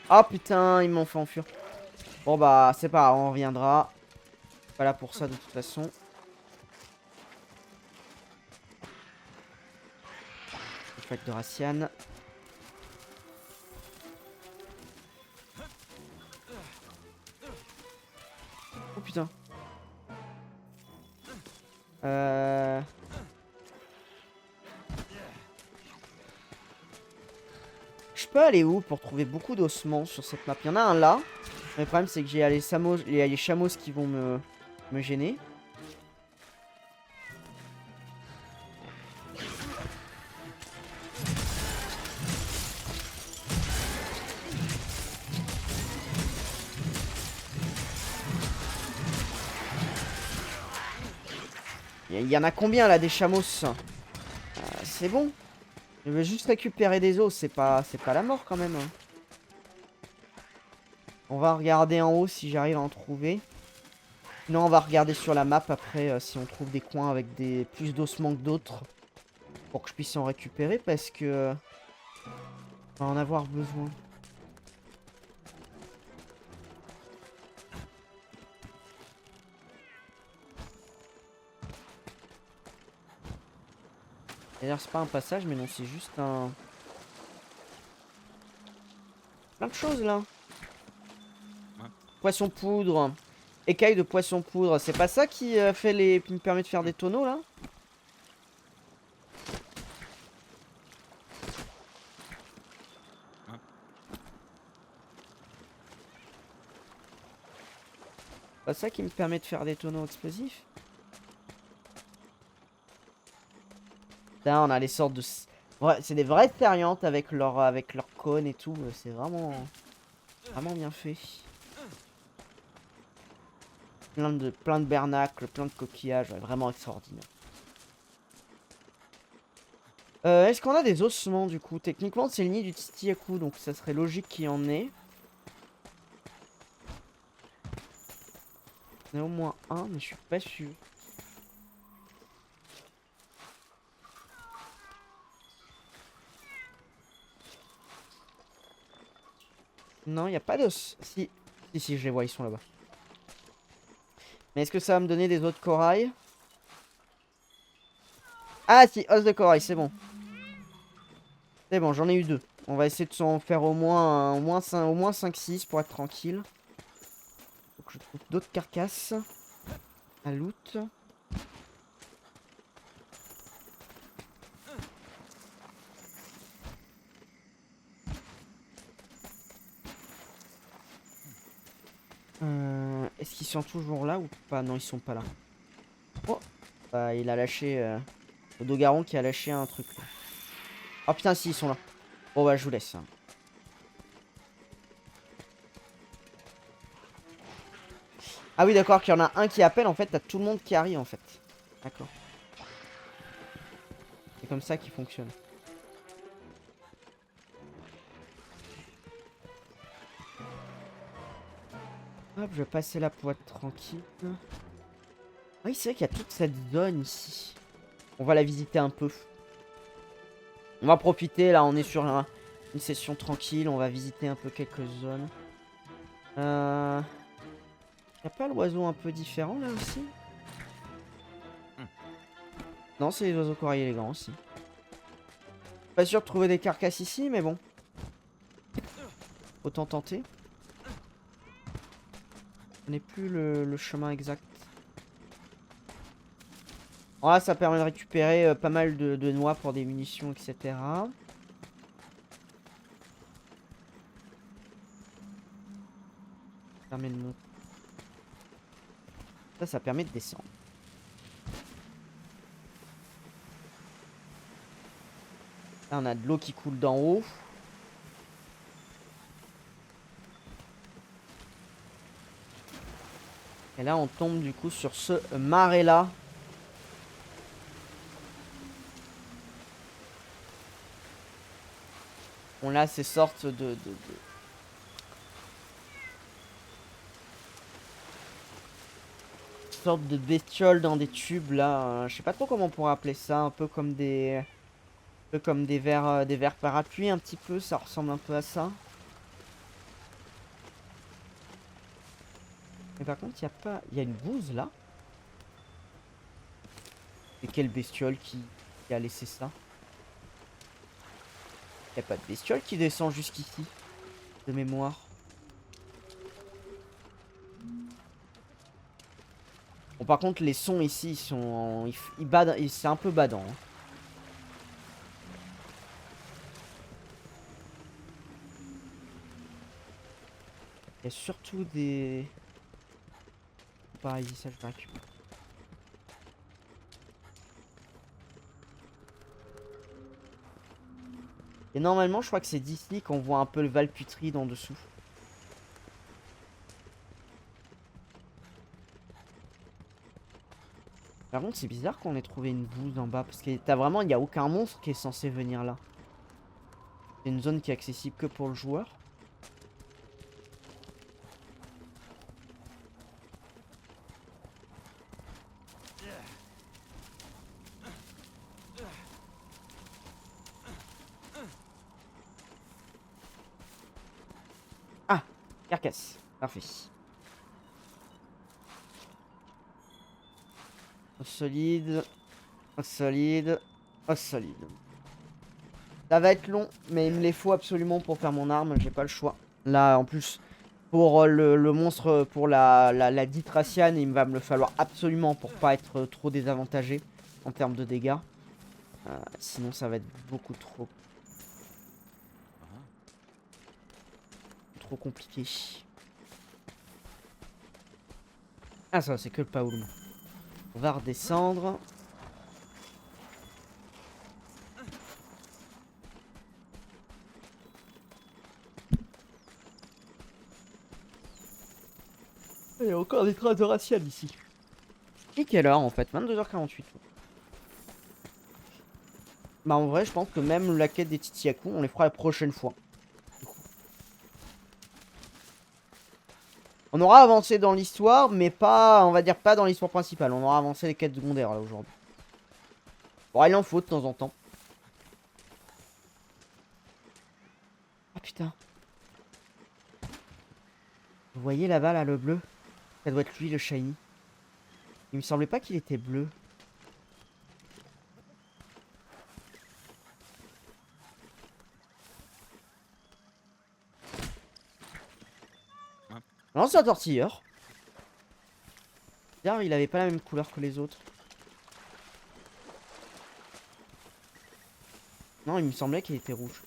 Ah putain, ils m'ont fait enfuir. Bon bah, c'est pas grave, on reviendra. Pas là pour ça de toute façon. Fête de Racian. Oh putain. Je peux aller où pour trouver beaucoup d'ossements sur cette map? Il y en a un là. Mais le problème c'est que j'ai les chameaux qui vont me gêner. Il y en a combien là des chameaux? C'est bon. Je veux juste récupérer des os, c'est pas la mort quand même. Hein. On va regarder en haut si j'arrive à en trouver. Sinon on va regarder sur la map après si on trouve des coins avec plus d'ossements que d'autres. Pour que je puisse en récupérer parce que... on va en avoir besoin. D'ailleurs, c'est pas un passage, mais non, c'est juste un... Plein de choses, là. Ouais. Poisson poudre. Écaille de poisson poudre. C'est pas ça qui, qui me permet de faire des tonneaux, là? Ouais. Pas ça qui me permet de faire des tonneaux explosifs? Là, on a les sortes de... Ouais, c'est des vraies terriantes avec leur cône et tout. C'est vraiment... Vraiment bien fait. Plein de bernacles, plein de coquillages. Ouais, vraiment extraordinaire. Est-ce qu'on a des ossements du coup? Techniquement, c'est le nid du Titiaku, donc ça serait logique qu'il y en ait. Il y en a au moins un, mais je suis pas sûr. Non, il n'y a pas d'os. Si. Si, je les vois, ils sont là-bas. Mais est-ce que ça va me donner des os de corail? Ah si, os de corail, c'est bon. C'est bon, j'en ai eu 2. On va essayer de s'en faire au moins 5-6 pour être tranquille. Faut que je trouve d'autres carcasses à loot. Est-ce qu'ils sont toujours là ou pas? Non, ils sont pas là. Oh, bah, il a lâché... le Dogaron qui a lâché un truc. Là. Oh putain, si, ils sont là. Bon bah, je vous laisse. Ah oui, d'accord, qu'il y en a un qui appelle, en fait, t'as tout le monde qui arrive, en fait. D'accord. C'est comme ça qu'il fonctionne. Hop, je vais passer là pour être tranquille. Oui, c'est vrai qu'il y a toute cette zone ici. On va la visiter un peu. On va profiter, là, on est sur une session tranquille. On va visiter un peu quelques zones. Y a pas l'oiseau un peu différent, là, aussi? Non, c'est les oiseaux corail élégants aussi. Pas sûr de trouver des carcasses ici, mais bon. Autant tenter. Je n'ai plus le chemin exact. Bon, là, ça permet de récupérer pas mal de noix pour des munitions, etc. Ça permet de monter. Ça permet de descendre. Là, on a de l'eau qui coule d'en haut. Et là, on tombe du coup sur ce marais-là. On a ces sortes sortes de bestioles dans des tubes là. Je sais pas trop comment on pourrait appeler ça. Un peu comme des vers parapluies un petit peu. Ça ressemble un peu à ça. Mais par contre, il y a pas... Il y a une bouse là. Et quelle bestiole qui a laissé ça? Il n'y a pas de bestiole qui descend jusqu'ici. De mémoire. Bon, par contre, les sons ici, ils sont... C'est un peu badant. Hein. Il y a surtout des... Pareil, ça je vais récupérer. Et normalement, je crois que c'est d'ici qu'on voit un peu le Val Putride en dessous. Par contre, c'est bizarre qu'on ait trouvé une bouse en bas. Parce que t'as vraiment, il n'y a aucun monstre qui est censé venir là. C'est une zone qui est accessible que pour le joueur. Ah, carcasse. Parfait. Solide. Solide. Ah, solide. Ça va être long, mais il me les faut absolument pour faire mon arme, j'ai pas le choix. Là, en plus, pour le monstre, pour la dite Raciane, il va me le falloir absolument pour pas être trop désavantagé en termes de dégâts. Sinon, ça va être beaucoup trop compliqué. Ah, ça, c'est que le Paoulm. On va redescendre. Il y a encore des traces de Raciane ici. Et quelle heure en fait? 22h48. Bah en vrai je pense que même la quête des Titiaku on les fera la prochaine fois. On aura avancé dans l'histoire mais pas, on va dire pas dans l'histoire principale. On aura avancé les quêtes secondaires là aujourd'hui. Bon il en faut de temps en temps. Ah putain. Vous voyez là-bas là le bleu? Ça doit être lui le shiny. Il me semblait pas qu'il était bleu. Non, c'est un tortilleur. Bizarre, il avait pas la même couleur que les autres. Non, il me semblait qu'il était rouge.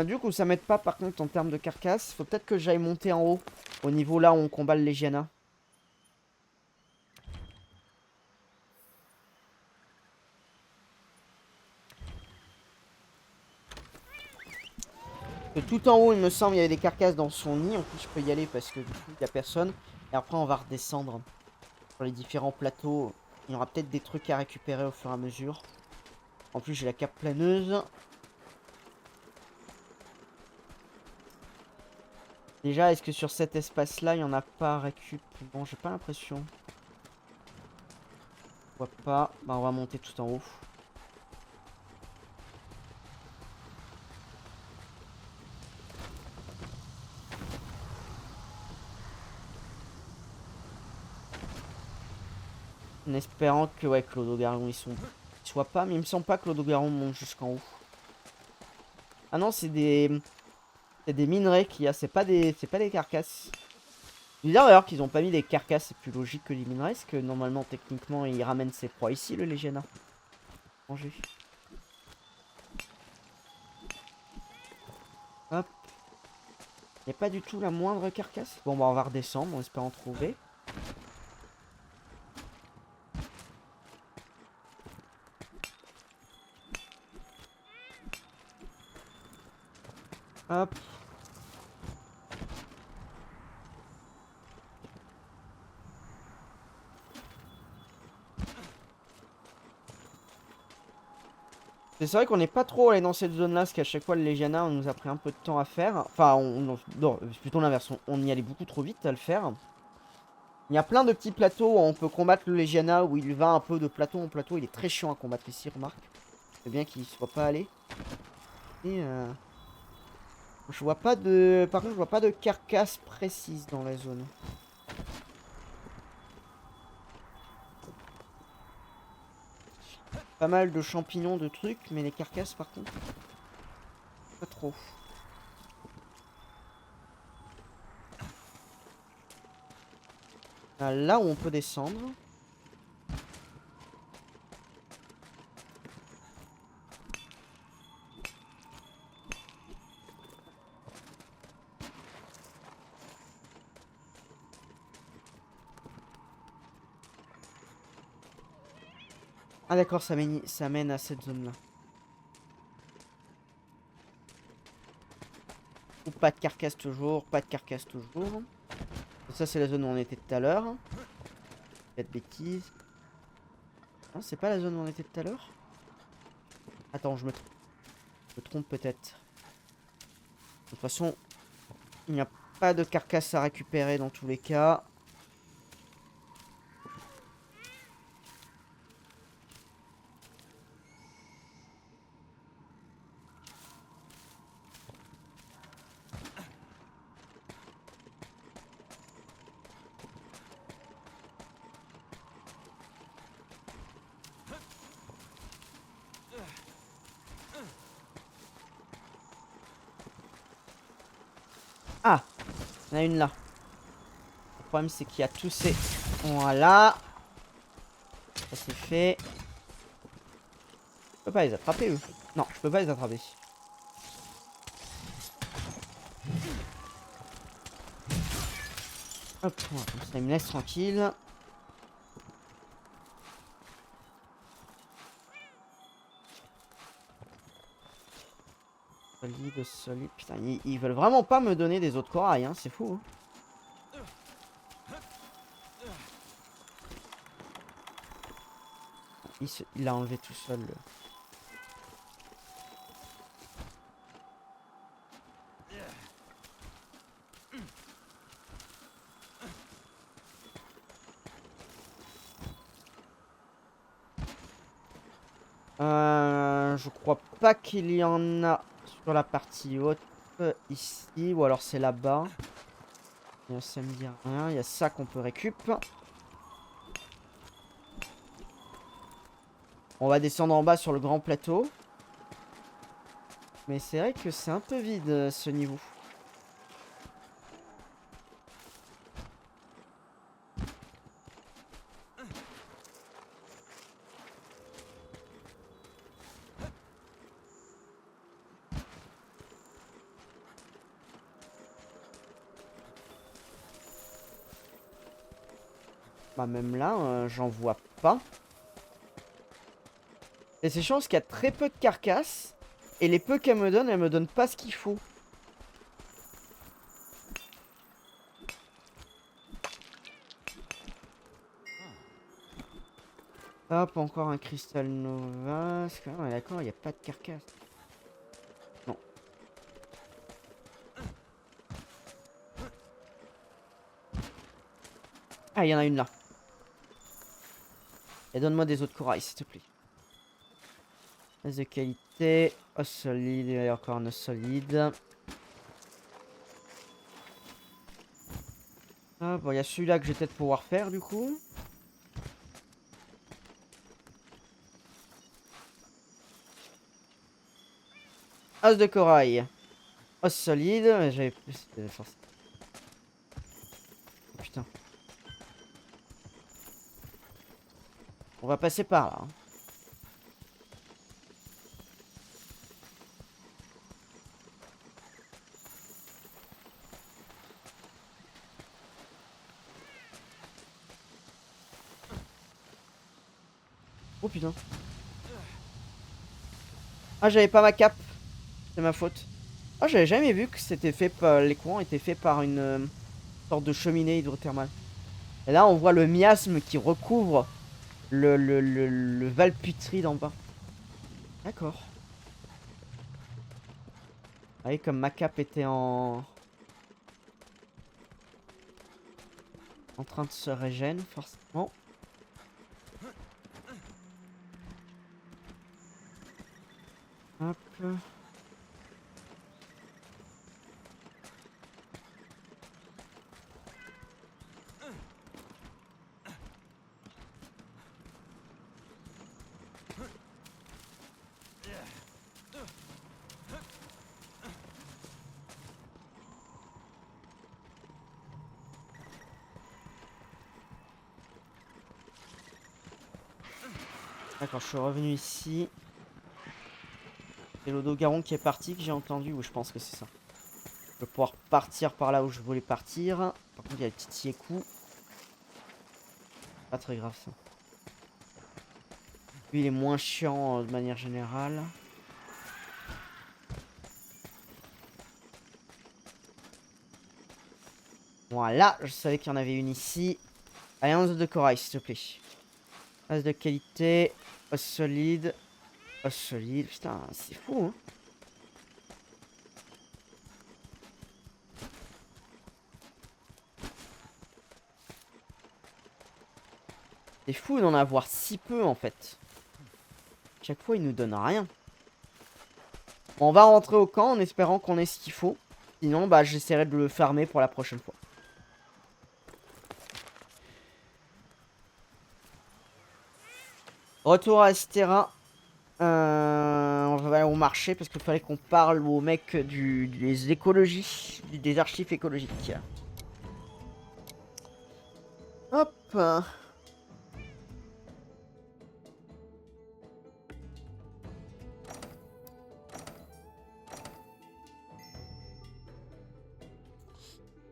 Du coup, ça m'aide pas par contre en termes de carcasse. Faut peut-être que j'aille monter en haut. Au niveau là où on combat le Legiana. Tout en haut, il me semble, il y avait des carcasses dans son nid. En plus, je peux y aller parce que du coup, il n'y a personne. Et après, on va redescendre sur les différents plateaux. Il y aura peut-être des trucs à récupérer au fur et à mesure. En plus, j'ai la cape planeuse. Déjà, est-ce que sur cet espace-là, il n'y en a pas à récup? Bon, j'ai pas l'impression. Je vois pas. Bah, on va monter tout en haut. En espérant que, ouais, que l'Odogaron, ils soient pas. Mais il me semble pas que l'Odogaron monte jusqu'en haut. Ah non, c'est des minerais qu'il y a. C'est pas des carcasses. Bizarre d'ailleurs qu'ils ont pas mis des carcasses, c'est plus logique que les minerais, parce que normalement, techniquement, ils ramènent ses proies ici, le Legiana. Manger. Hop. Il n'y a pas du tout la moindre carcasse. Bon, bah, on va redescendre, on espère en trouver. Hop. C'est vrai qu'on n'est pas trop allé dans cette zone là, parce qu'à chaque fois le Legiana on nous a pris un peu de temps à faire. Enfin, non, c'est plutôt l'inverse, on y allait beaucoup trop vite à le faire. Il y a plein de petits plateaux où on peut combattre le Legiana, où il va un peu de plateau en plateau. Il est très chiant à combattre ici, remarque. C'est bien qu'il soit pas allé. Et je vois pas de... Par contre, je vois pas de carcasse précise dans la zone. Pas mal de champignons, de trucs, mais les carcasses par contre, pas trop. Là où on peut descendre. Ah d'accord, ça mène à cette zone-là. Ou pas de carcasse toujours, pas de carcasse toujours. Ça c'est la zone où on était tout à l'heure. Pas de bêtises. Non, c'est pas la zone où on était tout à l'heure. Attends, je me trompe peut-être. De toute façon, il n'y a pas de carcasse à récupérer dans tous les cas. Il y en a une là. Le problème c'est qu'il y a tous ces... Voilà. Ça c'est fait. Je peux pas les attraper eux. Non, je peux pas les attraper. Hop, voilà, comme ça il me laisse tranquille. Solide, solide. Putain, ils veulent vraiment pas me donner des autres corail, hein, c'est fou. Hein. Il l'a enlevé tout seul. Je crois pas qu'il y en a sur la partie haute ici, ou alors c'est là-bas. Ça me dit rien, il y a ça qu'on peut récupérer. On va descendre en bas sur le grand plateau. Mais c'est vrai que c'est un peu vide ce niveau. Bah même là, j'en vois pas. Et c'est chiant parce qu'il y a très peu de carcasses. Et les peu qu'elle me donne pas ce qu'il faut. Hop, encore un Crystal Nova. Ah, d'accord, il n'y a pas de carcasse. Non. Ah, il y en a une là. Et donne-moi des autres corail, s'il te plaît. As de qualité. Os solide, il y a encore un os solide. Ah, bon, il y a celui-là que je vais peut-être pouvoir faire du coup. Os de corail. Os solide. J'avais plus de force. Oh, putain. On va passer par là. Hein. Oh putain. Ah, j'avais pas ma cape. C'est ma faute. Ah, j'avais jamais vu que c'était fait par... les courants étaient faits par une sorte de cheminée hydrothermale. Et là, on voit le miasme qui recouvre le Valputride en bas. D'accord. Ah oui, comme ma cape était en train de se régénérer, forcément. Hop. D'accord, je suis revenu ici. C'est l'Odogaron qui est parti, que j'ai entendu. Oui, je pense que c'est ça. Je vais pouvoir partir par là où je voulais partir. Par contre, il y a le petit Tiekou. Pas très grave ça. Lui, il est moins chiant de manière générale. Voilà, je savais qu'il y en avait une ici. Allez, un os de corail, s'il te plaît. Os de qualité. Os solide. Os solide. Putain, c'est fou, hein. C'est fou d'en avoir si peu, en fait. Chaque fois, il nous donne rien. On va rentrer au camp en espérant qu'on ait ce qu'il faut. Sinon, bah, j'essaierai de le farmer pour la prochaine fois. Retour à Astera. On va aller au marché parce qu'il fallait qu'on parle au mec des écologies, des archives écologiques. Hop.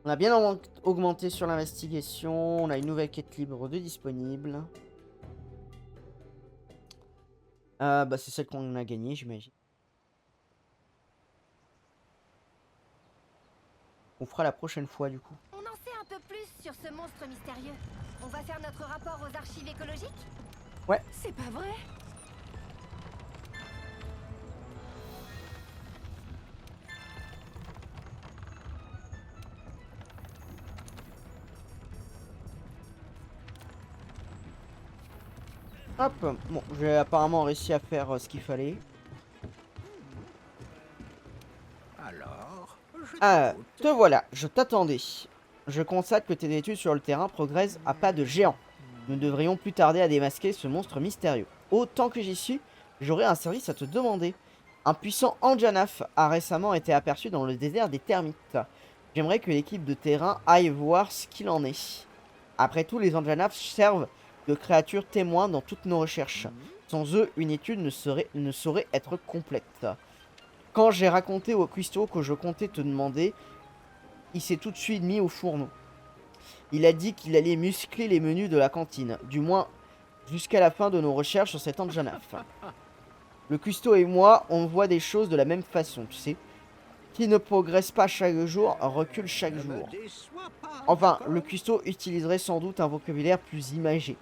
On a bien augmenté sur l'investigation. On a une nouvelle quête libre de disponible. Bah c'est celle qu'on a gagnée, j'imagine. On fera la prochaine fois du coup. On en sait un peu plus sur ce monstre mystérieux. On va faire notre rapport aux archives écologiques? Ouais. C'est pas vrai? Hop. Bon, j'ai apparemment réussi à faire ce qu'il fallait. Alors, Te voilà, je t'attendais. Je constate que tes études sur le terrain progressent à pas de géant. Nous devrions plus tarder à démasquer ce monstre mystérieux. Autant que j'y suis, j'aurais un service à te demander. Un puissant Anjanaf a récemment été aperçu dans le désert des termites. J'aimerais que l'équipe de terrain aille voir ce qu'il en est. Après tout, les Anjanaf servent de créatures témoins dans toutes nos recherches. Sans eux, une étude ne saurait être complète. Quand j'ai raconté au cuistot que je comptais te demander, il s'est tout de suite mis au fourneau. Il a dit qu'il allait muscler les menus de la cantine, du moins jusqu'à la fin de nos recherches sur cet Anjanaf. Le cuistot et moi, on voit des choses de la même façon, tu sais. Qui ne progresse pas chaque jour, recule chaque jour. Enfin, le cuistot utiliserait sans doute un vocabulaire plus imagé.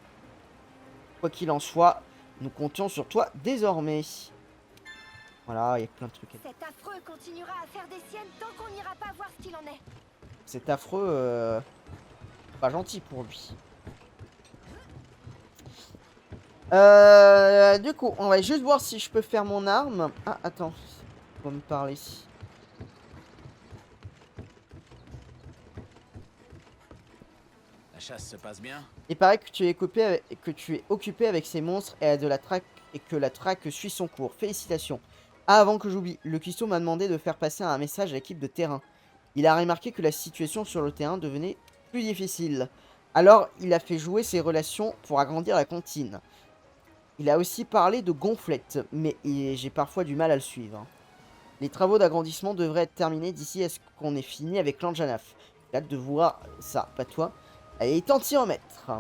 Quoi qu'il en soit, nous comptions sur toi désormais. Voilà, il y a plein de trucs. Cet affreux continuera à faire des siennes tant qu'on n'ira pas voir ce qu'il en est. C'est affreux, pas gentil pour lui. Du coup, on va juste voir si je peux faire mon arme. Ah, attends, on va me parler. La chasse se passe bien? Il paraît que tu es occupé avec ces monstres et, que la traque suit son cours. Félicitations. Ah, avant que j'oublie, le cuistot m'a demandé de faire passer un message à l'équipe de terrain. Il a remarqué que la situation sur le terrain devenait plus difficile. Alors, il a fait jouer ses relations pour agrandir la cantine. Il a aussi parlé de gonflettes, mais j'ai parfois du mal à le suivre. Les travaux d'agrandissement devraient être terminés d'ici à ce qu'on ait fini avec l'Anjanaf. J'ai hâte de voir ça, pas toi. Allez, il est temps de s'y remettre.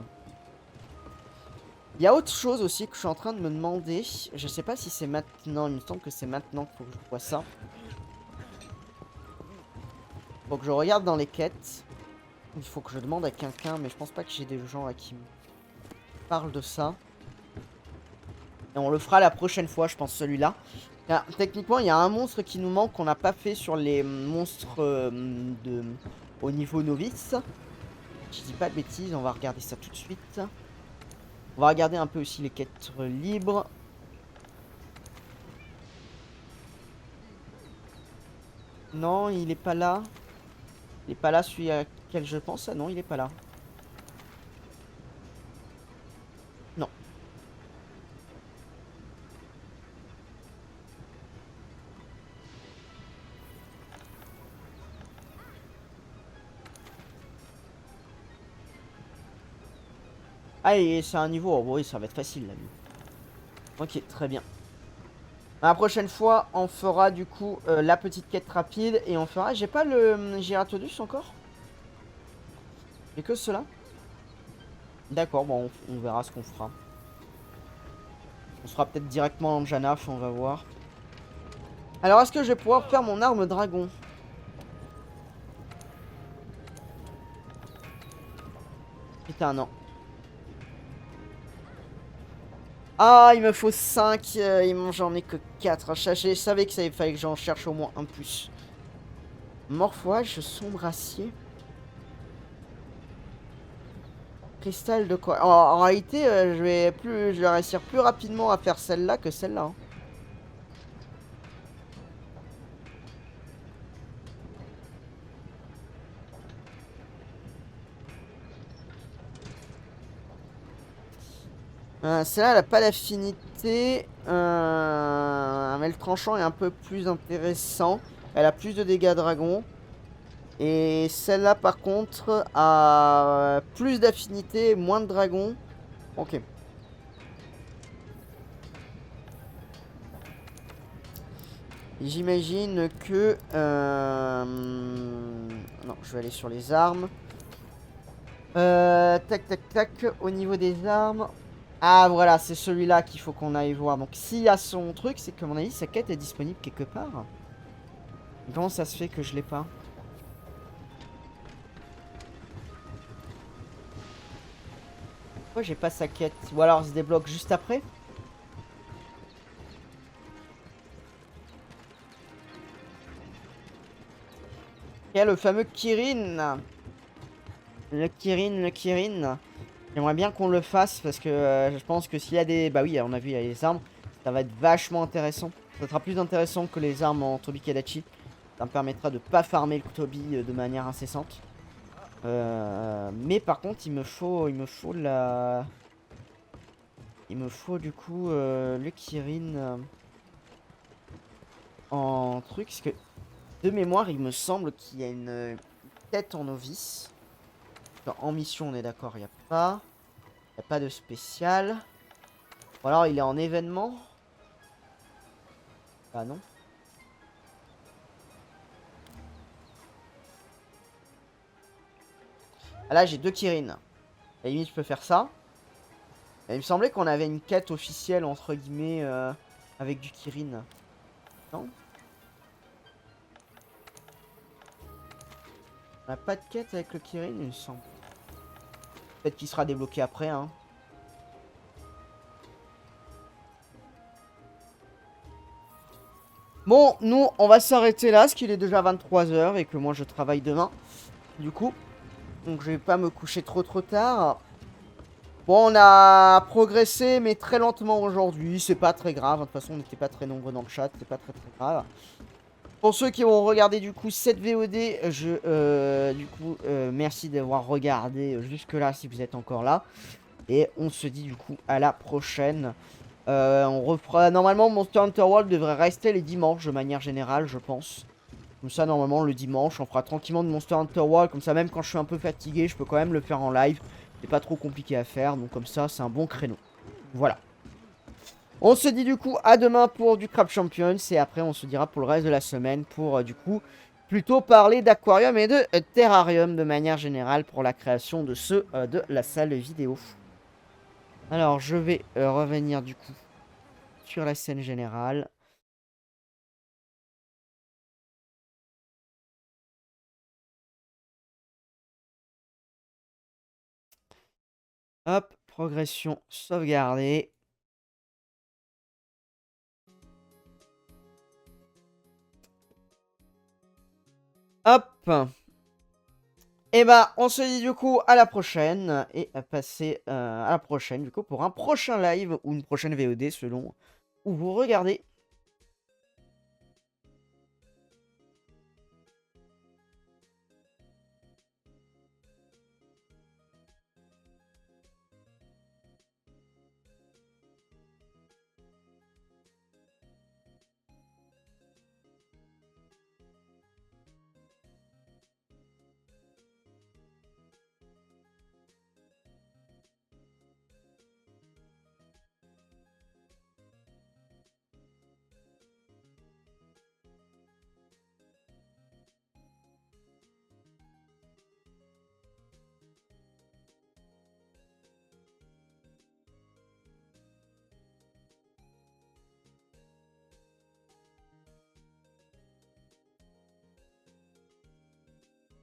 Il y a autre chose aussi que je suis en train de me demander. Je sais pas si c'est maintenant. Il me semble que c'est maintenant qu'il faut que je vois ça. Faut que je regarde dans les quêtes. Il faut que je demande à quelqu'un, mais je pense pas que j'ai des gens à qui me parlent de ça. Et on le fera la prochaine fois, je pense, celui-là. Techniquement, il y a un monstre qui nous manque qu'on n'a pas fait sur les monstres au niveau novice. Je dis pas de bêtises, on va regarder ça tout de suite. On va regarder un peu aussi les quêtes libres. Non, il est pas là. Il est pas là, celui à quel je pense. Ah non, il est pas là. Non. Ah, et c'est un niveau. Oh, oui, ça va être facile là. Lui. Ok, très bien. La prochaine fois, on fera du coup la petite quête rapide et on fera. J'ai pas le Gyratodus encore. J'ai que cela. D'accord, bon, on verra ce qu'on fera. On sera peut-être directement en Janaf, on va voir. Alors, est-ce que je vais pouvoir faire mon arme dragon? Putain, non. Ah, il me faut 5. J'en ai que 4. Je savais que ça fallait que j'en cherche au moins un plus. Morphouage, sombre acier. Cristal de quoi? En réalité, je vais réussir plus rapidement à faire celle-là que celle-là. Hein. Celle-là, elle n'a pas d'affinité. Mais le tranchant est un peu plus intéressant. Elle a plus de dégâts dragon. Et celle-là, par contre, a plus d'affinité, moins de dragons. Ok. J'imagine que... Non, je vais aller sur les armes. Tac, tac, tac. Au niveau des armes... Ah, voilà, c'est celui-là qu'il faut qu'on aille voir. Donc, s'il y a son truc, c'est que, à mon avis, sa quête est disponible quelque part. Comment ça se fait que je l'ai pas? Pourquoi j'ai pas sa quête? Ou alors, elle se débloque juste après? Il y a le fameux Kirin. Le Kirin. J'aimerais bien qu'on le fasse parce que je pense que s'il y a des... Bah oui, on a vu, il y a les armes. Ça va être vachement intéressant. Ça sera plus intéressant que les armes en Tobi Kadachi. Ça me permettra de pas farmer le Tobi de manière incessante. Mais par contre, il me faut la... Il me faut du coup le Kirin en truc. Parce que de mémoire, il me semble qu'il y a une tête en novice. En mission, on est d'accord, il n'y a pas. Il n'y a pas de spécial. Ou alors il est en événement. Ah non. Ah là j'ai 2 Kirin. À la limite je peux faire ça. Et il me semblait qu'on avait une quête officielle entre guillemets avec du Kirin. Non? On n'a pas de quête avec le Kirin il me semble. Peut-être qu'il sera débloqué après hein. Bon, nous, on va s'arrêter là, parce qu'il est déjà 23 h et que moi, je travaille demain. Du coup, donc je vais pas me coucher trop tard. Bon, on a progressé, mais très lentement aujourd'hui. C'est pas très grave. De toute façon, on n'était pas très nombreux dans le chat. C'est pas très grave. Pour ceux qui ont regardé du coup cette VOD, merci d'avoir regardé jusque-là si vous êtes encore là. Et on se dit du coup à la prochaine. On refera... Normalement, Monster Hunter World devrait rester les dimanches de manière générale, je pense. Comme ça, normalement, le dimanche, on fera tranquillement de Monster Hunter World. Comme ça, même quand je suis un peu fatigué, je peux quand même le faire en live. C'est pas trop compliqué à faire. Donc comme ça, c'est un bon créneau. Voilà. On se dit du coup à demain pour du Crab Champions. Et après, on se dira pour le reste de la semaine pour du coup plutôt parler d'aquarium et de terrarium de manière générale pour la création de ceux de la salle vidéo. Alors, je vais revenir du coup sur la scène générale. Hop, progression sauvegardée. Hop. Et bah, on se dit du coup à la prochaine. Et à passer à la prochaine du coup pour un prochain live ou une prochaine VOD selon où vous regardez.